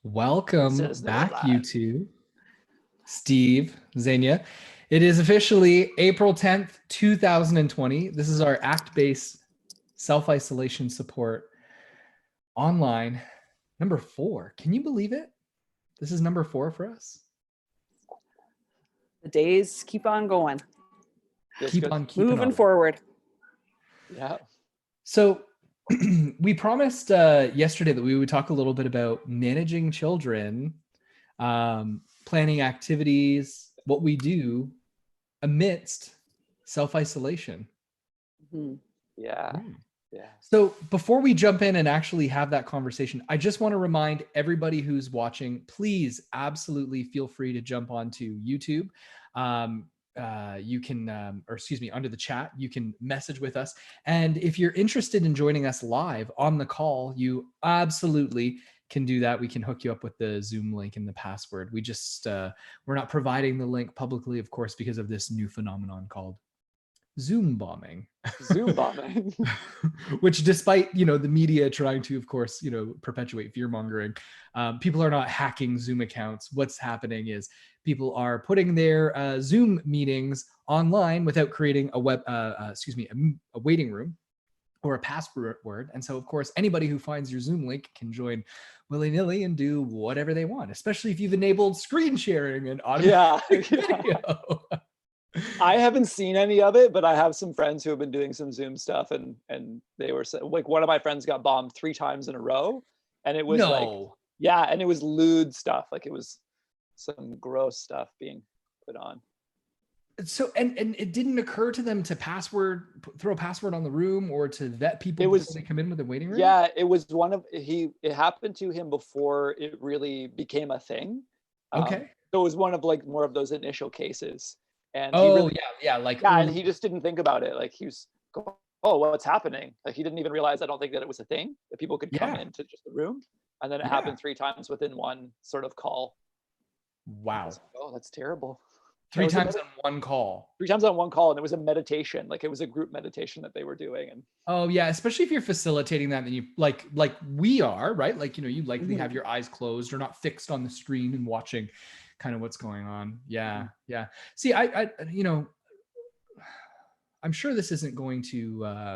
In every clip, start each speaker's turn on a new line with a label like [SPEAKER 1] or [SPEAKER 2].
[SPEAKER 1] Welcome
[SPEAKER 2] Says they're
[SPEAKER 1] back, you
[SPEAKER 2] alive.
[SPEAKER 1] two. Steve, Xenia. It is officially April 10th, 2020. This is our act-based self-isolation support online. Number 4. Can you believe it? This is number 4 for us.
[SPEAKER 3] The days keep on going.
[SPEAKER 2] Feels
[SPEAKER 1] Keep
[SPEAKER 2] good.
[SPEAKER 1] on keeping
[SPEAKER 3] Moving
[SPEAKER 1] on.
[SPEAKER 3] forward.
[SPEAKER 2] Yeah.
[SPEAKER 1] So we promised yesterday that we would talk a little bit about managing children, planning activities, what we do amidst self-isolation.
[SPEAKER 3] Mhm.
[SPEAKER 2] Yeah.
[SPEAKER 1] Yeah.
[SPEAKER 2] Yeah.
[SPEAKER 1] So before we jump in and actually have that conversation, I just want to remind everybody who's watching, please absolutely feel free to jump onto YouTube. You can, under the chat, you can message with us. And if you're interested in joining us live on the call, you absolutely can do that. We can hook you up with the Zoom link and the password. We just, we're not providing the link publicly, of course, because of this new phenomenon called Zoom bombing.
[SPEAKER 2] Zoom bombing.
[SPEAKER 1] Which, despite the media trying to, of course, perpetuate fear mongering, people are not hacking Zoom accounts. What's happening is people are putting their Zoom meetings online without creating a waiting room or a password. And so, of course, anybody who finds your Zoom link can join willy-nilly and do whatever they want, especially if you've enabled screen sharing and automatic video.
[SPEAKER 2] I haven't seen any of it, but I have some friends who have been doing some Zoom stuff, and they were like, one of my friends got bombed 3 times in a row, and it was and it was lewd stuff, like it was some gross stuff being put on.
[SPEAKER 1] So and it didn't occur to them to throw a password on the room or to vet people before they come in with a waiting room?
[SPEAKER 2] Yeah, it was it happened to him before it really became a thing.
[SPEAKER 1] Okay.
[SPEAKER 2] So it was one of more of those initial cases. And
[SPEAKER 1] and
[SPEAKER 2] he just didn't think about it. Like he was going, oh, what's happening? Like he didn't even realize, I don't think, that it was a thing that people could come into just the room. And then it happened 3 times within one sort of call.
[SPEAKER 1] Wow.
[SPEAKER 2] Oh, that's terrible.
[SPEAKER 1] 3 times on one call.
[SPEAKER 2] 3 times on one call, and it was a meditation. Like it was a group meditation that they were doing. And
[SPEAKER 1] oh yeah, especially if you're facilitating that, and you like we are, right? Like you likely have your eyes closed or not fixed on the screen and watching kind of what's going on. Yeah. See, I I'm sure this isn't going to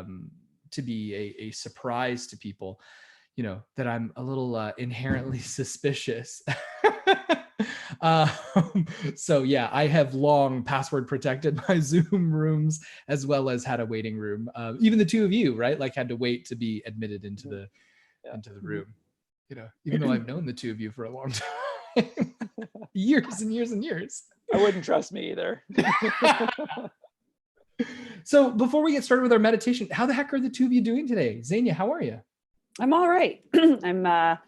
[SPEAKER 1] be a surprise to people, that I'm a little inherently suspicious. So yeah, I have long password protected my Zoom rooms as well as had a waiting room. Even the two of you, right? Like had to wait to be admitted into the room. Even though I've known the two of you for a long time, years and years and years.
[SPEAKER 2] I wouldn't trust me either.
[SPEAKER 1] So before we get started with our meditation, how the heck are the two of you doing today? Xenia, how are you?
[SPEAKER 3] I'm all right. I'm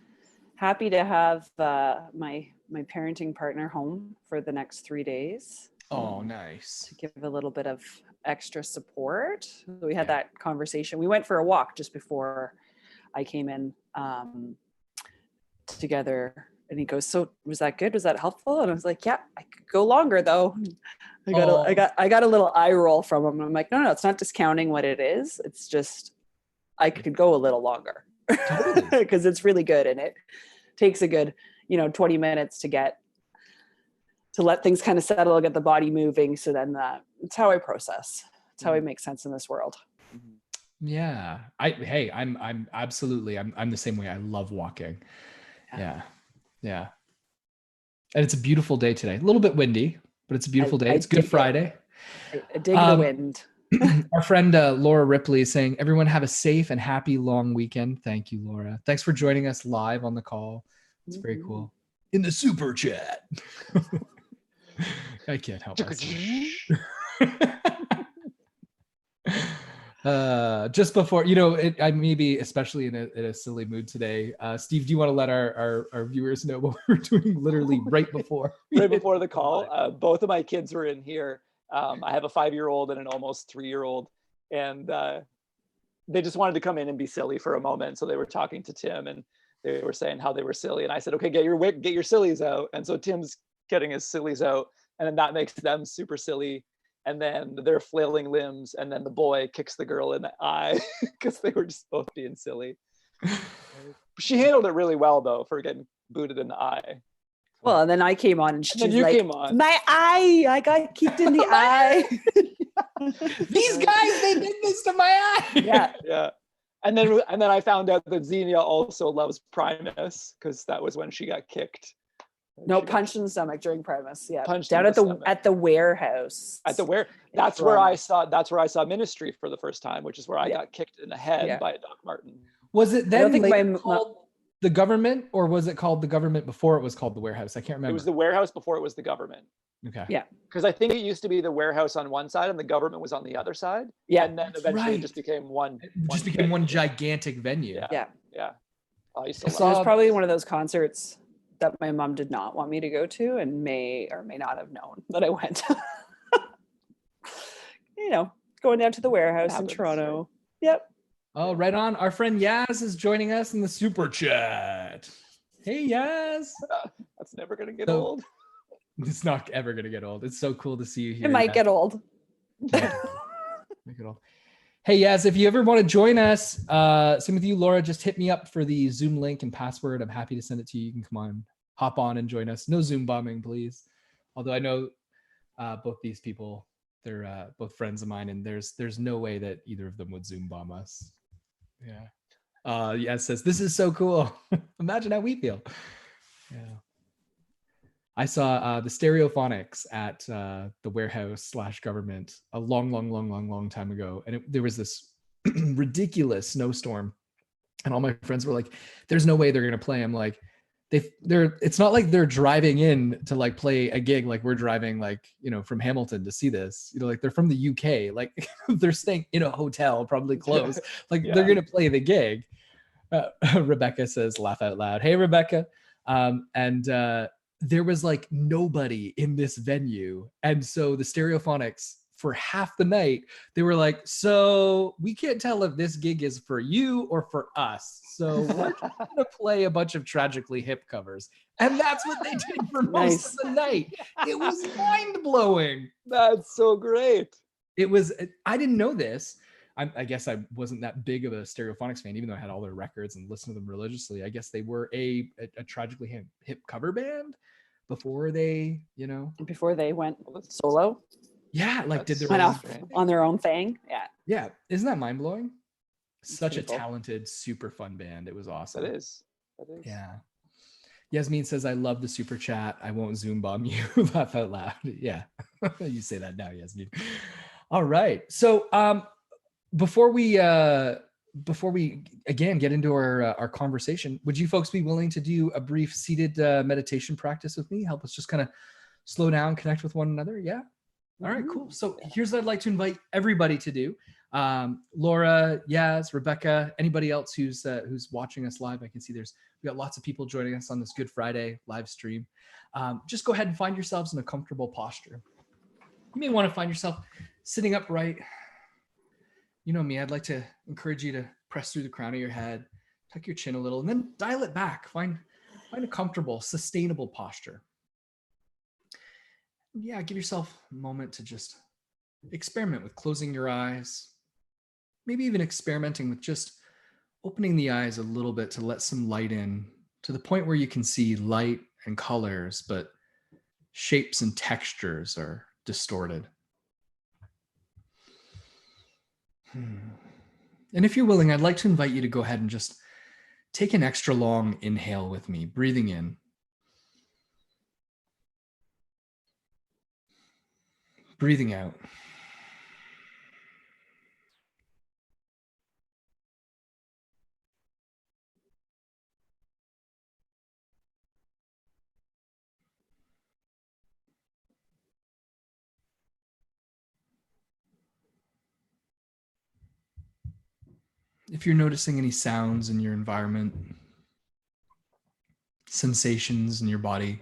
[SPEAKER 3] happy to have my parenting partner home for the next 3 days.
[SPEAKER 1] Oh, nice.
[SPEAKER 3] To give a little bit of extra support. We had that conversation. We went for a walk just before I came in together. And he goes, so was that good? Was that helpful? And I was like, yeah, I could go longer though. I got a little eye roll from him. I'm like, no, it's not discounting what it is. It's just, I could go a little longer because it's really good. And it takes a good, 20 minutes to let things kind of settle, get the body moving. So then it's how I process. It's how I make sense in this world.
[SPEAKER 1] Yeah. I'm absolutely, I'm the same way. I love walking. Yeah. And it's a beautiful day today. A little bit windy, but it's a beautiful day. It's Good Friday.
[SPEAKER 3] I dig the wind.
[SPEAKER 1] Our friend Laura Ripley is saying, everyone have a safe and happy long weekend. Thank you, Laura. Thanks for joining us live on the call. It's very cool. In the super chat. I can't help myself. Just before, I may be especially in a silly mood today. Steve, do you want to let our viewers know what we were doing literally right before?
[SPEAKER 2] Right before the call? Both of my kids were in here. I have a 5-year-old and an almost 3-year-old. And they just wanted to come in and be silly for a moment. So they were talking to Tim and they were saying how they were silly. And I said, okay, get your sillies out. And so Tim's getting his sillies out. And then that makes them super silly. And then they're flailing limbs, and then the boy kicks the girl in the eye because they were just both being silly. She handled it really well though for getting booted in the eye.
[SPEAKER 3] Well, and then I came on and she's
[SPEAKER 2] then you
[SPEAKER 3] like,
[SPEAKER 2] came on.
[SPEAKER 3] my eye, I got kicked in the eye.
[SPEAKER 1] These guys, they did this to my eye.
[SPEAKER 3] Yeah.
[SPEAKER 2] Yeah. And then I found out that Xenia also loves Primus because that was when she got kicked.
[SPEAKER 3] No, punched in the stomach during Primus. Yeah.
[SPEAKER 2] Punched
[SPEAKER 3] Down
[SPEAKER 2] in
[SPEAKER 3] at
[SPEAKER 2] the
[SPEAKER 3] the
[SPEAKER 2] stomach.
[SPEAKER 3] at the warehouse.
[SPEAKER 2] At the where
[SPEAKER 3] in
[SPEAKER 2] that's where I
[SPEAKER 3] Toronto.
[SPEAKER 2] saw Ministry for the first time, which is where I got kicked in the head by Doc Martin.
[SPEAKER 1] Was it
[SPEAKER 3] I don't
[SPEAKER 1] then
[SPEAKER 3] think
[SPEAKER 1] later called the government, or was it called the government before it was called the warehouse? I can't remember.
[SPEAKER 2] It was the warehouse before it was the government.
[SPEAKER 1] Okay.
[SPEAKER 3] Yeah.
[SPEAKER 2] Because I think it used to be the warehouse on one side and the government was on the other side.
[SPEAKER 3] Yeah.
[SPEAKER 2] And then eventually it just became one.
[SPEAKER 1] It just became one gigantic venue.
[SPEAKER 2] Yeah.
[SPEAKER 3] Yeah.
[SPEAKER 2] Yeah. I used to
[SPEAKER 3] It was probably one of those concerts that my mom did not want me to go to and may or may not have known that I went. You know, going down to the warehouse in Toronto. Right? Yep.
[SPEAKER 1] Oh, right on. Our friend Yaz is joining us in the super chat. Hey, Yaz.
[SPEAKER 2] That's never going to get old.
[SPEAKER 1] It's not ever going to get old. It's so cool to see you here.
[SPEAKER 3] It might get old.
[SPEAKER 1] Make it old. Hey, Yaz, if you ever want to join us, same with you, Laura, just hit me up for the Zoom link and password. I'm happy to send it to you. You can come on, hop on and join us. No Zoom bombing, please. Although I know both these people, they're both friends of mine, and there's no way that either of them would Zoom bomb us. Yeah. Yaz says, this is so cool. Imagine how we feel. Yeah. I saw the Stereophonics at the warehouse / government a long time ago. And there was this ridiculous snowstorm. And all my friends were like, there's no way they're going to play. I'm like, it's not like they're driving in to like play a gig like we're driving like, you know, from Hamilton to see this. You know, like they're from the UK. Like they're staying in a hotel, probably close. Like they're going to play the gig. Rebecca says, laugh out loud. Hey, Rebecca. There was like nobody in this venue. And so the Stereophonics, for half the night, they were like, so we can't tell if this gig is for you or for us. So we're just going to play a bunch of Tragically Hip covers. And that's what they did for most of the night. It was mind blowing.
[SPEAKER 2] That's so great.
[SPEAKER 1] It was, I didn't know this. I guess I wasn't that big of a Stereophonics fan, even though I had all their records and listened to them religiously. I guess they were a Tragically Hip cover band before they, you know,
[SPEAKER 3] before they went solo.
[SPEAKER 1] Yeah, like did their
[SPEAKER 3] went off on their own thing. Yeah.
[SPEAKER 1] Yeah, isn't that mind blowing? Such a talented, super fun band. It was awesome.
[SPEAKER 2] That is.
[SPEAKER 1] Yeah. Yasmin says, I love the super chat. I won't Zoom bomb you. Laugh out loud. Yeah. You say that now, Yasmin. All right. So before we again get into our conversation, would you folks be willing to do a brief seated meditation practice with me? Help us just kind of slow down, connect with one another. Yeah. All right, cool. So here's what I'd like to invite everybody to do. Laura, Yaz, Rebecca, anybody else who's watching us live. I can see we got lots of people joining us on this Good Friday live stream. Just go ahead and find yourselves in a comfortable posture. You may want to find yourself sitting upright. You know me, I'd like to encourage you to press through the crown of your head, tuck your chin a little, and then dial it back. Find a comfortable, sustainable posture. Yeah, give yourself a moment to just experiment with closing your eyes, maybe even experimenting with just opening the eyes a little bit to let some light in to the point where you can see light and colors, but shapes and textures are distorted. And if you're willing, I'd like to invite you to go ahead and just take an extra long inhale with me, breathing in. Breathing out. If you're noticing any sounds in your environment, sensations in your body,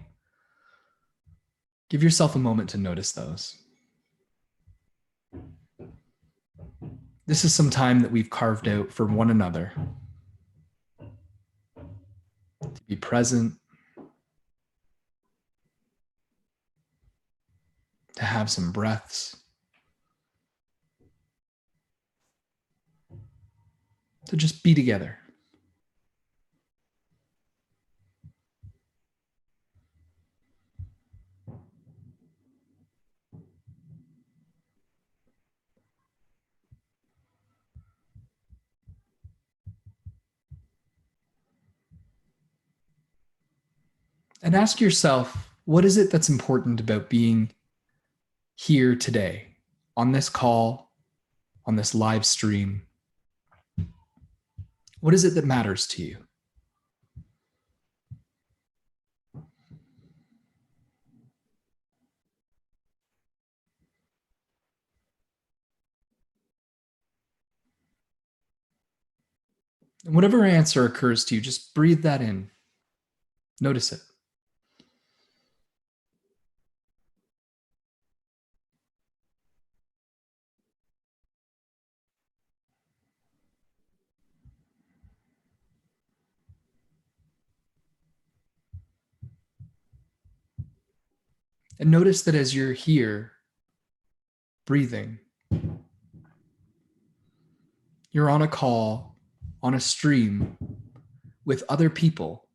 [SPEAKER 1] give yourself a moment to notice those. This is some time that we've carved out for one another to be present, to have some breaths, to just be together. And ask yourself, what is it that's important about being here today on this call, on this live stream? What is it that matters to you? And whatever answer occurs to you, just breathe that in. Notice it. And notice that as you're here, breathing, you're on a call, on a stream with other people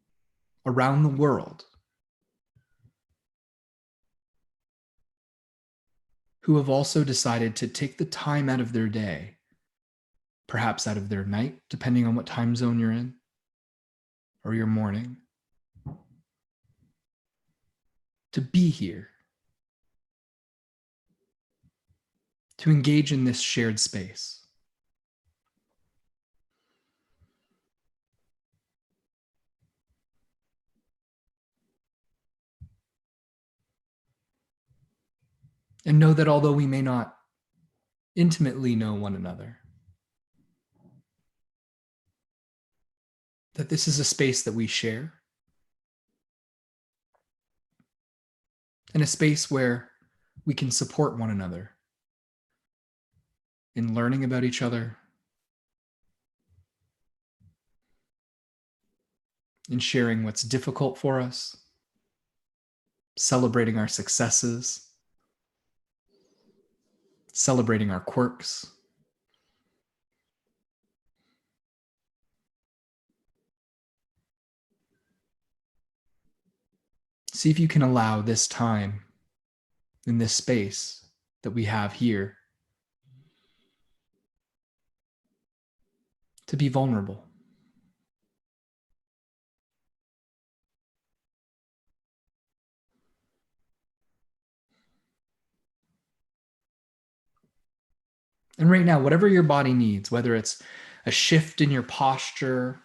[SPEAKER 1] around the world who have also decided to take the time out of their day, perhaps out of their night, depending on what time zone you're in, or your morning, to be here, to engage in this shared space. And know that although we may not intimately know one another, that this is a space that we share, and a space where we can support one another in learning about each other, in sharing what's difficult for us, celebrating our successes, celebrating our quirks. See if you can allow this time in this space that we have here to be vulnerable. And right now, whatever your body needs, whether it's a shift in your posture,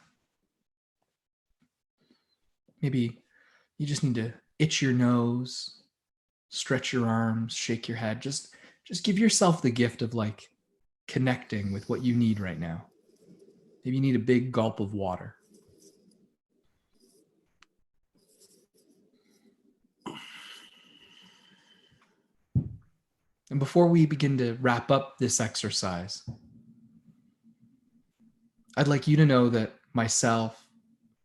[SPEAKER 1] maybe you just need to itch your nose, stretch your arms, shake your head. Just give yourself the gift of like connecting with what you need right now. Maybe you need a big gulp of water. And before we begin to wrap up this exercise, I'd like you to know that myself,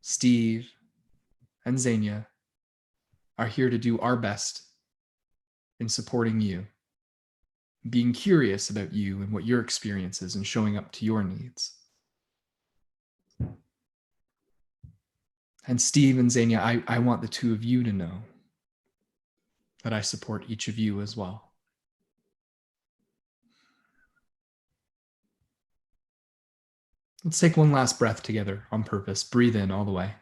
[SPEAKER 1] Steve, and Xenia are here to do our best in supporting you, being curious about you and what your experience is and showing up to your needs. And Steve and Xenia, I want the two of you to know that I support each of you as well. Let's take one last breath together on purpose. Breathe in all the way.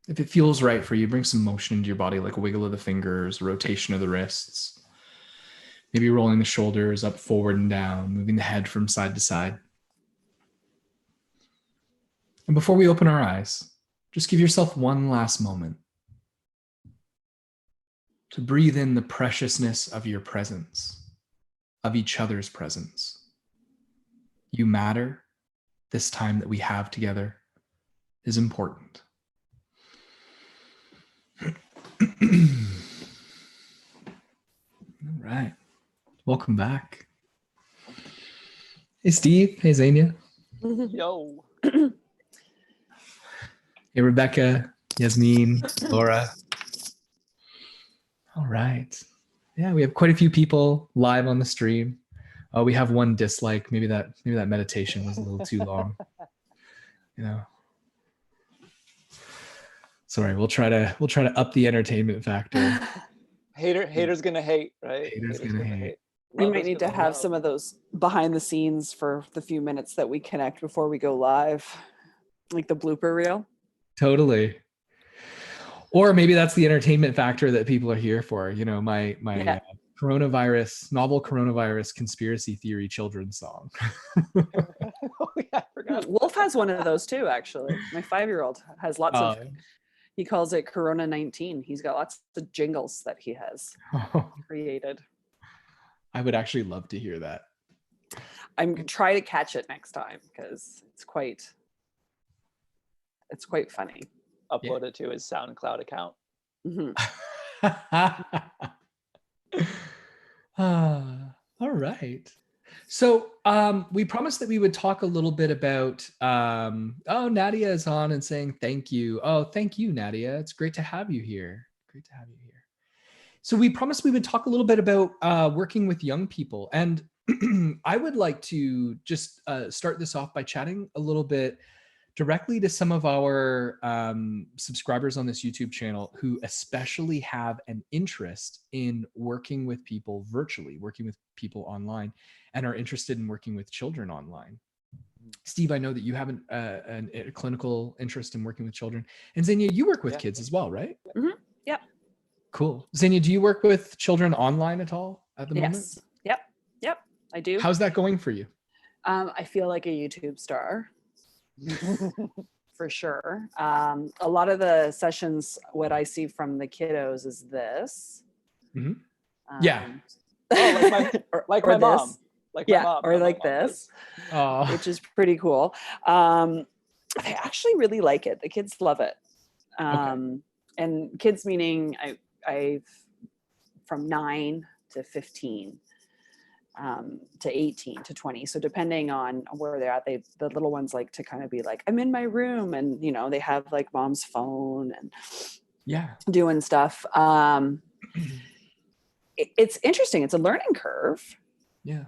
[SPEAKER 1] If it feels right for you, bring some motion into your body, like a wiggle of the fingers, rotation of the wrists, maybe rolling the shoulders up, forward, and down, moving the head from side to side. And before we open our eyes, just give yourself one last moment to breathe in the preciousness of your presence, of each other's presence. You matter. This time that we have together is important. All right. Welcome back. Hey, Steve. Hey, Xenia.
[SPEAKER 2] Yo.
[SPEAKER 1] Hey, Rebecca, Yasmin, Laura. All right. Yeah, we have quite a few people live on the stream. We have one dislike. Maybe that meditation was a little too long. You know. Sorry, we'll try to up the entertainment factor.
[SPEAKER 2] Haters gonna hate, right?
[SPEAKER 1] Haters gonna hate.
[SPEAKER 3] We might
[SPEAKER 2] Lovers
[SPEAKER 3] need to
[SPEAKER 2] gonna
[SPEAKER 3] have
[SPEAKER 2] love.
[SPEAKER 3] some of those behind the scenes for the few minutes that we connect before we go live, like the blooper reel.
[SPEAKER 1] Totally. Or maybe that's the entertainment factor that people are here for. My
[SPEAKER 3] Yeah.
[SPEAKER 1] novel coronavirus conspiracy theory children's song.
[SPEAKER 2] Oh yeah, I forgot.
[SPEAKER 3] Wolf has one of those too, actually. My 5-year-old has lots of,
[SPEAKER 1] Um,
[SPEAKER 3] he calls it Corona 19. He's got lots of jingles that he has created.
[SPEAKER 1] I would actually love to hear that.
[SPEAKER 3] I'm gonna try to catch it next time because it's quite funny.
[SPEAKER 2] Upload it to his SoundCloud account.
[SPEAKER 3] Mhm.
[SPEAKER 1] All right. So we promised that we would talk a little bit about Nadia is on and saying thank you. Oh, thank you, Nadia. It's great to have you here. Great to have you here. So we promised we would talk a little bit about working with young people. And I would like to just start this off by chatting a little bit directly to some of our subscribers on this YouTube channel who especially have an interest in working with people virtually, working with people online, and are interested in working with children online. Steve, I know that you have a clinical interest in working with children. And Xenia, you work with kids as well, right?
[SPEAKER 3] Mm-hmm. Yep.
[SPEAKER 1] Cool. Xenia, do you work with children online at all at the moment?
[SPEAKER 3] Yes. Yep. I do.
[SPEAKER 1] How's that going for you?
[SPEAKER 3] I feel like a YouTube star. For sure. A lot of the sessions, what I see from the kiddos is this.
[SPEAKER 1] Mm-hmm. Yeah.
[SPEAKER 2] Like my mom. Like my mom.
[SPEAKER 3] Or like this, which is pretty cool. They actually really like it. The kids love it. And kids meaning I've from 9 to 15. To 18 to 20. So depending on where they're at, the little ones like to kind of be like, I'm in my room, and they have like mom's phone and doing stuff. It's interesting. It's a learning curve.
[SPEAKER 1] Yeah.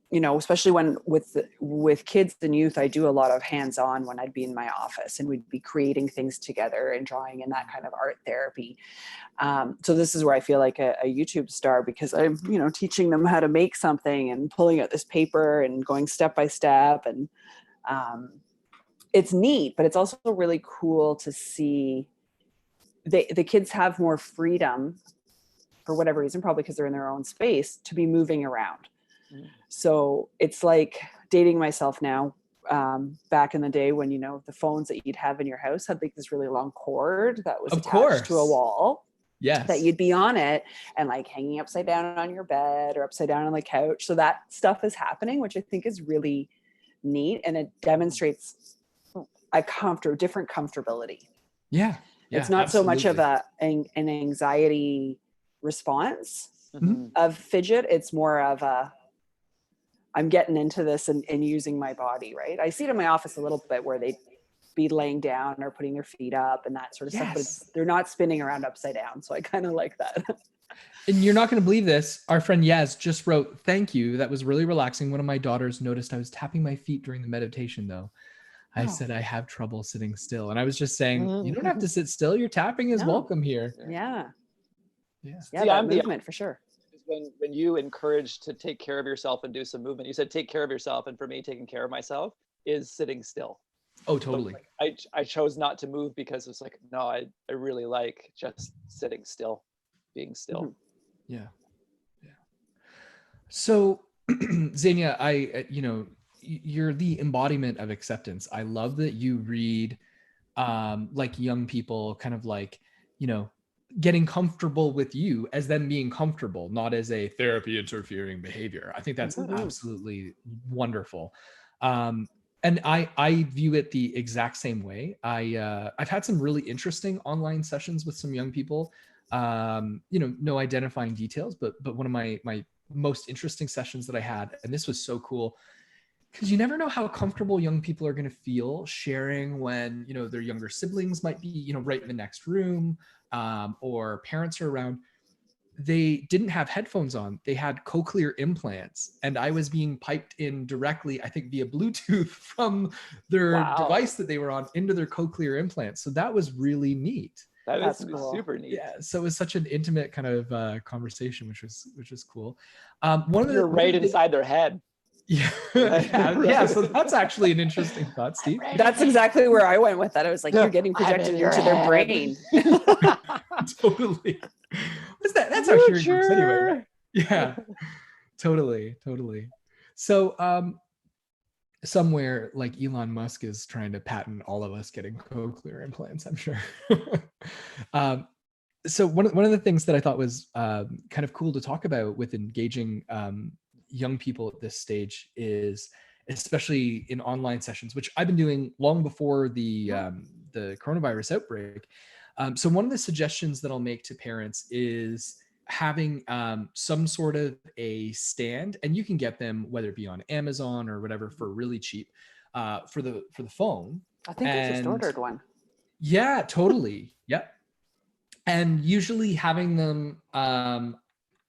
[SPEAKER 3] Especially when with kids and youth, I do a lot of hands-on when I'd be in my office and we'd be creating things together and drawing and that kind of art therapy. So this is where I feel like a YouTube star, because I'm, teaching them how to make something and pulling out this paper and going step by step. And it's neat, but it's also really cool to see the kids have more freedom for whatever reason, probably because they're in their own space, to be moving around. So it's like dating myself now. Back in the day when, the phones that you'd have in your house had like this really long cord that was attached to a wall.
[SPEAKER 1] Yes.
[SPEAKER 3] That you'd be on it and like hanging upside down on your bed or upside down on the couch. So that stuff is happening, which I think is really neat. And it demonstrates a different comfortability.
[SPEAKER 1] Yeah.
[SPEAKER 3] It's not so much of an anxiety response of fidget. It's more of I'm getting into this and using my body, right? I see it in my office a little bit where they'd be laying down or putting their feet up and that sort of stuff, but they're not spinning around upside down. So I kind of like that.
[SPEAKER 1] And you're not going to believe this. Our friend Yaz just wrote, thank you. That was really relaxing. One of my daughters noticed I was tapping my feet during the meditation though. I said, I have trouble sitting still. And I was just saying, you don't have to sit still. Your tapping is welcome here.
[SPEAKER 3] Yeah.
[SPEAKER 2] See,
[SPEAKER 3] that movement for sure.
[SPEAKER 2] When you encourage to take care of yourself and do some movement, you said take care of yourself, and for me, taking care of myself is sitting still.
[SPEAKER 1] Oh, totally.
[SPEAKER 2] So, I chose not to move because it's like, no, I really like just sitting still, being still.
[SPEAKER 1] Yeah. So Xenia, you're the embodiment of acceptance. I love that you read like young people kind of like, getting comfortable with you as them being comfortable, not as a therapy interfering behavior. I think that's absolutely wonderful. And I view it the exact same way. I've had some really interesting online sessions with some young people. No identifying details, but one of my most interesting sessions that I had, and this was so cool, because you never know how comfortable young people are going to feel sharing when, their younger siblings might be, right in the next room, or parents are around. They didn't have headphones on. They had cochlear implants, and I was being piped in directly, I think via Bluetooth from their device that they were on into their cochlear implants. So that was really neat.
[SPEAKER 2] That
[SPEAKER 3] That's
[SPEAKER 2] is
[SPEAKER 3] cool.
[SPEAKER 2] super neat.
[SPEAKER 1] Yeah, so it was such an intimate kind of conversation, which was cool. One of the
[SPEAKER 2] You're right inside their head.
[SPEAKER 1] yeah,
[SPEAKER 2] Right,
[SPEAKER 1] yeah.
[SPEAKER 2] right.
[SPEAKER 1] So that's actually an interesting thought, Steve.
[SPEAKER 3] That's exactly where I went with that. I was like, you're getting
[SPEAKER 2] I'm
[SPEAKER 3] projected
[SPEAKER 2] in your
[SPEAKER 3] into their
[SPEAKER 2] head.
[SPEAKER 3] brain.
[SPEAKER 1] Totally. What's that? That's how hearing works anyway, right? Yeah, totally, totally. So somewhere like Elon Musk is trying to patent all of us getting cochlear implants, I'm sure. So one of the things that I thought was kind of cool to talk about with engaging young people at this stage is, especially in online sessions, which I've been doing long before the coronavirus outbreak. So one of the suggestions that I'll make to parents is having some sort of a stand, and you can get them whether it be on Amazon or whatever for really cheap for the phone.
[SPEAKER 3] I think I just ordered one.
[SPEAKER 1] Yeah, totally. Yep. And usually having them,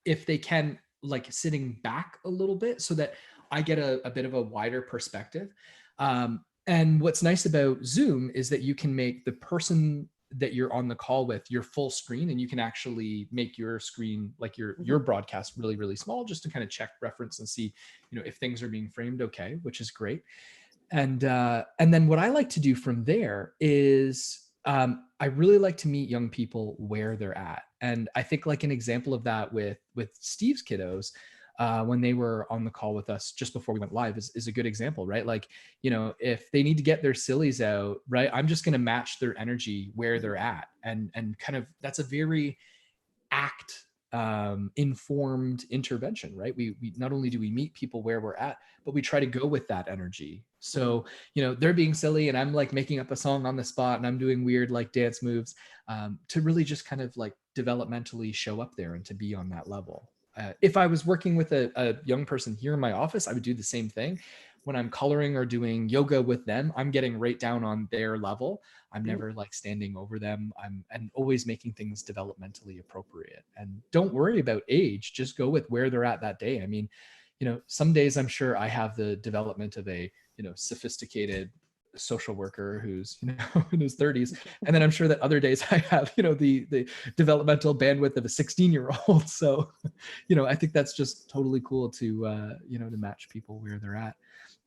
[SPEAKER 1] if they can, like sitting back a little bit so that I get a bit of a wider perspective. And what's nice about Zoom is that you can make the person that you're on the call with your full screen, and you can actually make your screen, like your broadcast, really, really small, just to kind of check reference and see, if things are being framed okay, which is great. And then what I like to do from there is I really like to meet young people where they're at. And I think like an example of that with Steve's kiddos, when they were on the call with us just before we went live is a good example, right? Like, if they need to get their sillies out, right, I'm just going to match their energy where they're at. And kind of, that's a very act informed intervention, right? We not only do we meet people where we're at, but we try to go with that energy. So they're being silly and I'm like making up a song on the spot and I'm doing weird like dance moves, to really just kind of like developmentally show up there and to be on that level. If I was working with a young person here in my office, I would do the same thing. When I'm coloring or doing yoga with them, I'm getting right down on their level. I'm never like standing over them. And always making things developmentally appropriate. And don't worry about age, just go with where they're at that day. I mean, some days I'm sure I have the development of a, sophisticated social worker who's, in his 30s. And then I'm sure that other days I have, the developmental bandwidth of a 16-year-old. So, I think that's just totally cool to, to match people where they're at.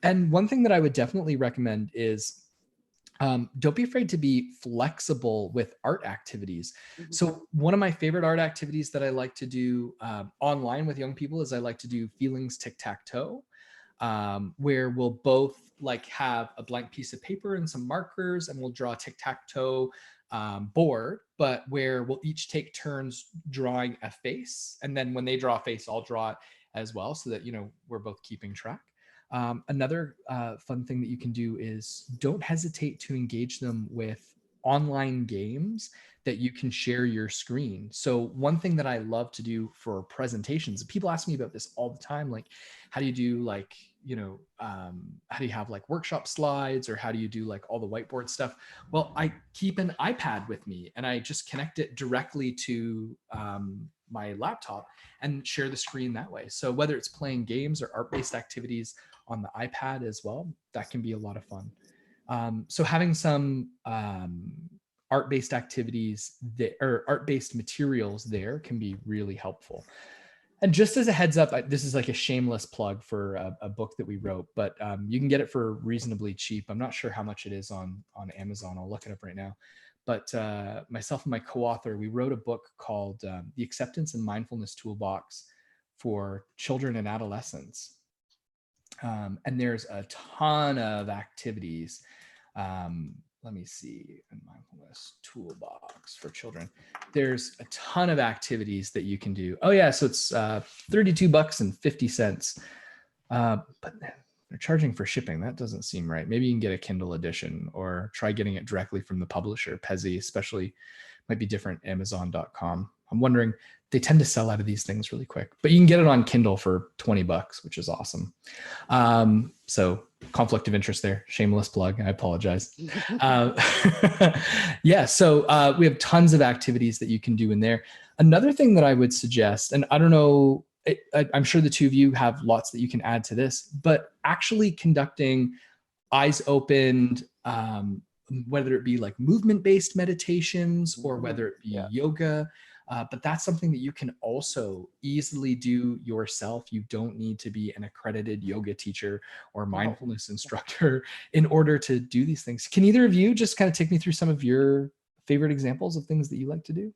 [SPEAKER 1] And one thing that I would definitely recommend is don't be afraid to be flexible with art activities. So one of my favorite art activities that I like to do online with young people is I like to do feelings tic-tac-toe, where we'll both like have a blank piece of paper and some markers and we'll draw a tic-tac-toe board, but where we'll each take turns drawing a face. And then when they draw a face, I'll draw it as well so that, we're both keeping track. Another fun thing that you can do is don't hesitate to engage them with online games that you can share your screen. So one thing that I love to do for presentations, people ask me about this all the time, like, how do you do like, how do you have like workshop slides, or how do you do like all the whiteboard stuff? Well, I keep an iPad with me and I just connect it directly to my laptop and share the screen that way. So whether it's playing games or art-based activities on the iPad as well, that can be a lot of fun. So having some art-based activities that, or art-based materials there can be really helpful. And just as a heads up, this is like a shameless plug for a book that we wrote, but you can get it for reasonably cheap. I'm not sure how much it is on Amazon. I'll look it up right now. But myself and my co-author, we wrote a book called The Acceptance and Mindfulness Toolbox for Children and Adolescents. And there's a ton of activities. Let me see, a mindfulness toolbox for children. There's a ton of activities that you can do. Oh yeah, so it's $32.50. But they're charging for shipping. That doesn't seem right. Maybe you can get a Kindle edition or try getting it directly from the publisher, Pezzy, especially might be different, Amazon.com. I'm wondering, they tend to sell out of these things really quick, but you can get it on Kindle for $20, which is awesome. So conflict of interest there, shameless plug. I apologize. Yeah. So we have tons of activities that you can do in there. Another thing that I would suggest, and I don't know, I'm sure the two of you have lots that you can add to this, but actually conducting eyes opened, whether it be like movement-based meditations or whether it be
[SPEAKER 2] Yeah.
[SPEAKER 1] yoga. But that's something that you can also easily do yourself. You don't need to be an accredited yoga teacher or mindfulness instructor in order to do these things. Can either of you just kind of take me through some of your favorite examples of things that you like to do?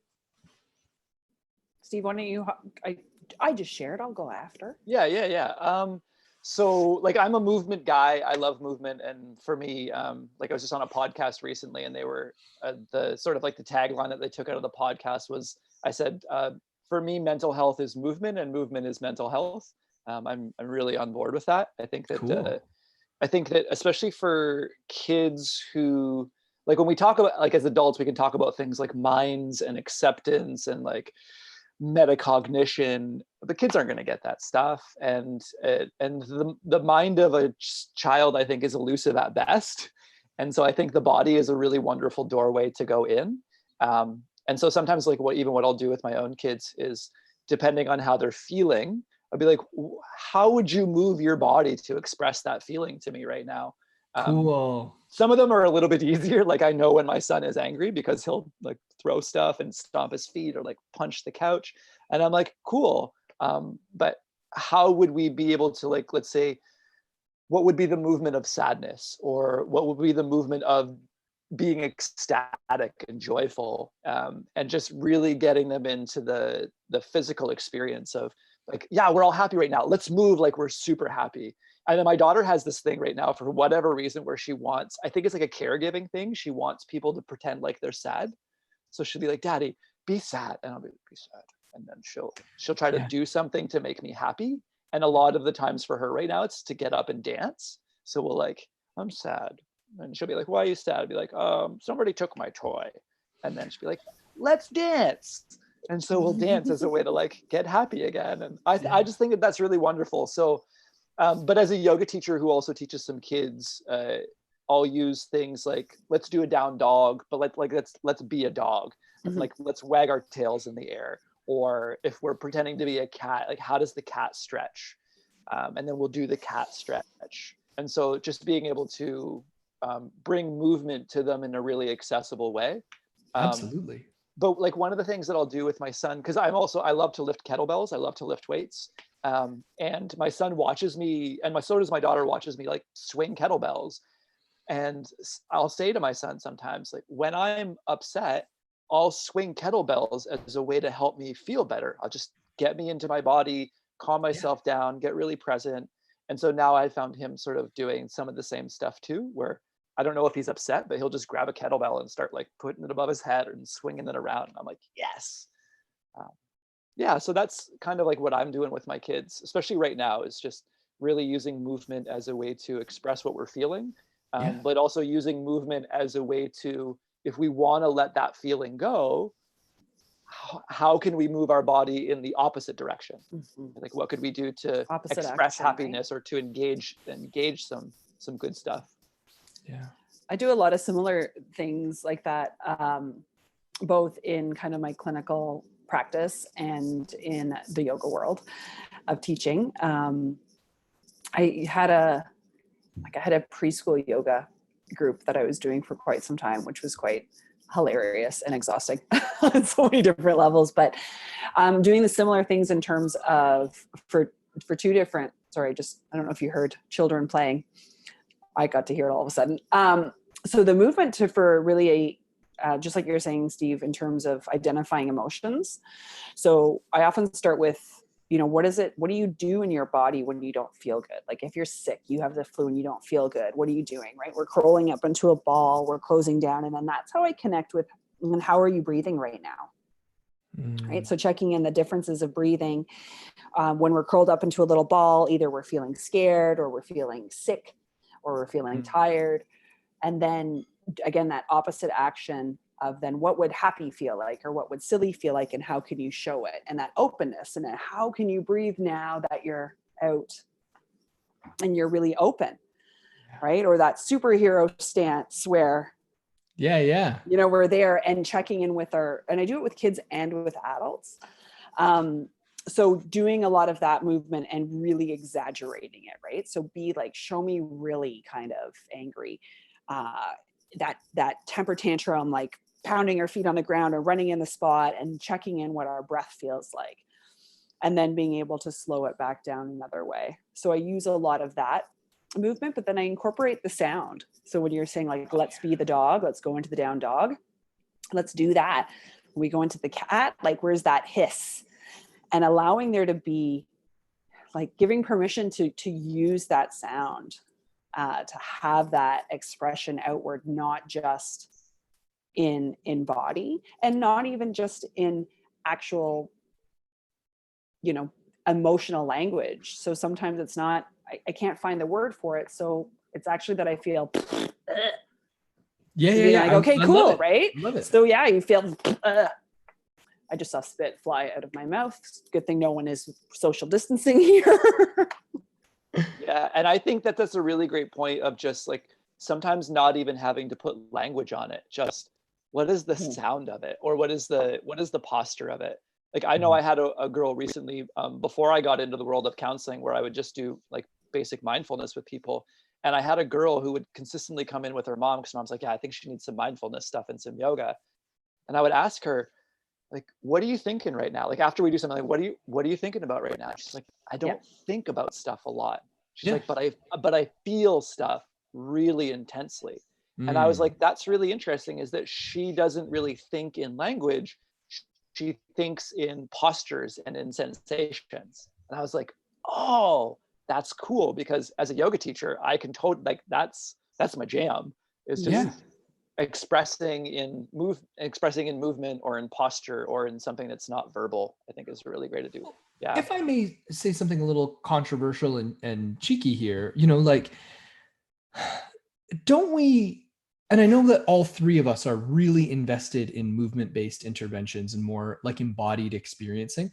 [SPEAKER 3] Steve, why don't you, I just shared, I'll go after.
[SPEAKER 2] Yeah. So like I'm a movement guy. I love movement. And for me, like I was just on a podcast recently and they were the sort of like the tagline that they took out of the podcast was, I said, for me, mental health is movement and movement is mental health. I'm really on board with that. I think that,
[SPEAKER 1] Cool.
[SPEAKER 2] I think that especially for kids who, like when we talk about, like as adults, we can talk about things like minds and acceptance and like metacognition. The kids aren't going to get that stuff, and the mind of a child, I think, is elusive at best. And so I think the body is a really wonderful doorway to go in. And so sometimes like what I'll do with my own kids is, depending on how they're feeling, I'll be like, how would you move your body to express that feeling to me right now?
[SPEAKER 1] Cool.
[SPEAKER 2] Some of them are a little bit easier. Like I know when my son is angry because he'll like throw stuff and stomp his feet or like punch the couch. And I'm like, cool. But how would we be able to, like, let's say, what would be the movement of sadness, or what would be the movement of being ecstatic and joyful, and just really getting them into the physical experience of like, yeah, we're all happy right now. Let's move like we're super happy. And then my daughter has this thing right now for whatever reason where she wants, I think it's like a caregiving thing. She wants people to pretend like they're sad. So she'll be like, Daddy, be sad. And I'll be sad. And then she'll try to do something to make me happy. And a lot of the times for her right now, it's to get up and dance. So we'll like, I'm sad. And she'll be like, why are you sad? I'll be like, somebody took my toy. And then she'll be like, let's dance. And so we'll dance as a way to like get happy again. And I just think that that's really wonderful. So, but as a yoga teacher who also teaches some kids, I'll use things like, let's do a down dog, but let's be a dog. Mm-hmm. Like, let's wag our tails in the air. Or if we're pretending to be a cat, like how does the cat stretch? And then we'll do the cat stretch. And so just being able to bring movement to them in a really accessible way.
[SPEAKER 1] Absolutely.
[SPEAKER 2] But like one of the things that I'll do with my son, because I love to lift kettlebells. I love to lift weights. And my son watches me, and so does my daughter, watches me like swing kettlebells. And I'll say to my son sometimes, like, when I'm upset, I'll swing kettlebells as a way to help me feel better. I'll just get me into my body, calm myself down, get really present. And so now I found him sort of doing some of the same stuff too, where I don't know if he's upset, but he'll just grab a kettlebell and start like putting it above his head and swinging it around. And I'm like, yes. So that's kind of like what I'm doing with my kids, especially right now, is just really using movement as a way to express what we're feeling, but also using movement as a way to, if we want to let that feeling go, how can we move our body in the opposite direction? Mm-hmm. Like, what could we do to express happiness, right? Or to engage some good stuff?
[SPEAKER 3] Yeah, I do a lot of similar things like that, both in kind of my clinical practice and in the yoga world of teaching. I had a preschool yoga group that I was doing for quite some time, which was quite hilarious and exhausting on so many different levels. But doing the similar things in terms of for two different. Sorry, I don't know if you heard children playing. I got to hear it all of a sudden. So the movement for really just like you're saying, Steve, in terms of identifying emotions. So I often start with, what do you do in your body when you don't feel good? Like if you're sick, you have the flu and you don't feel good, what are you doing, right? We're curling up into a ball, we're closing down. And then that's how I connect with, and how are you breathing right now? Right. So checking in the differences of breathing. When we're curled up into a little ball, either we're feeling scared or we're feeling sick or we're feeling tired. And then again, that opposite action of then what would happy feel like, or what would silly feel like, and how can you show it? And that openness, and then how can you breathe now that you're out and you're really open, right? Or that superhero stance where, we're there and checking in with and I do it with kids and with adults. So doing a lot of that movement and really exaggerating it, right? So be like, show me really kind of angry. that temper tantrum, like pounding our feet on the ground or running in the spot and checking in what our breath feels like. And then being able to slow it back down another way. So I use a lot of that movement, but then I incorporate the sound. So when you're saying like, let's be the dog, let's go into the down dog, let's do that. When we go into the cat, like where's that hiss? And allowing there to be like giving permission to use that sound, to have that expression outward, not just in body and not even just in actual, you know, emotional language. So sometimes it's not, I can't find the word for it. So it's actually that I feel,
[SPEAKER 1] yeah.
[SPEAKER 3] like, okay, cool, right?
[SPEAKER 1] I love it.
[SPEAKER 3] So yeah, you feel, I just saw spit fly out of my mouth. Good thing no one is social distancing here.
[SPEAKER 2] Yeah, and I think that that's a really great point of just like sometimes not even having to put language on it. Just what is the sound of it, or what is the posture of it? Like I know I had a girl recently before I got into the world of counseling where I would just do like basic mindfulness with people. And I had a girl who would consistently come in with her mom because mom's like, yeah, I think she needs some mindfulness stuff and some yoga. And I would ask her, like, what are you thinking right now? Like after we do something, like, what are you thinking about right now? She's like, I don't think about stuff a lot. She's like, but I feel stuff really intensely. And I was like, that's really interesting, is that she doesn't really think in language. She thinks in postures and in sensations. And I was like, oh, that's cool, because as a yoga teacher, I can totally, like, that's my jam, is just expressing in movement or in posture or in something that's not verbal. I think is really great to do. Yeah.
[SPEAKER 1] If I may say something a little controversial and cheeky here, you know, like, don't we, and I know that all three of us are really invested in movement-based interventions and more like embodied experiencing.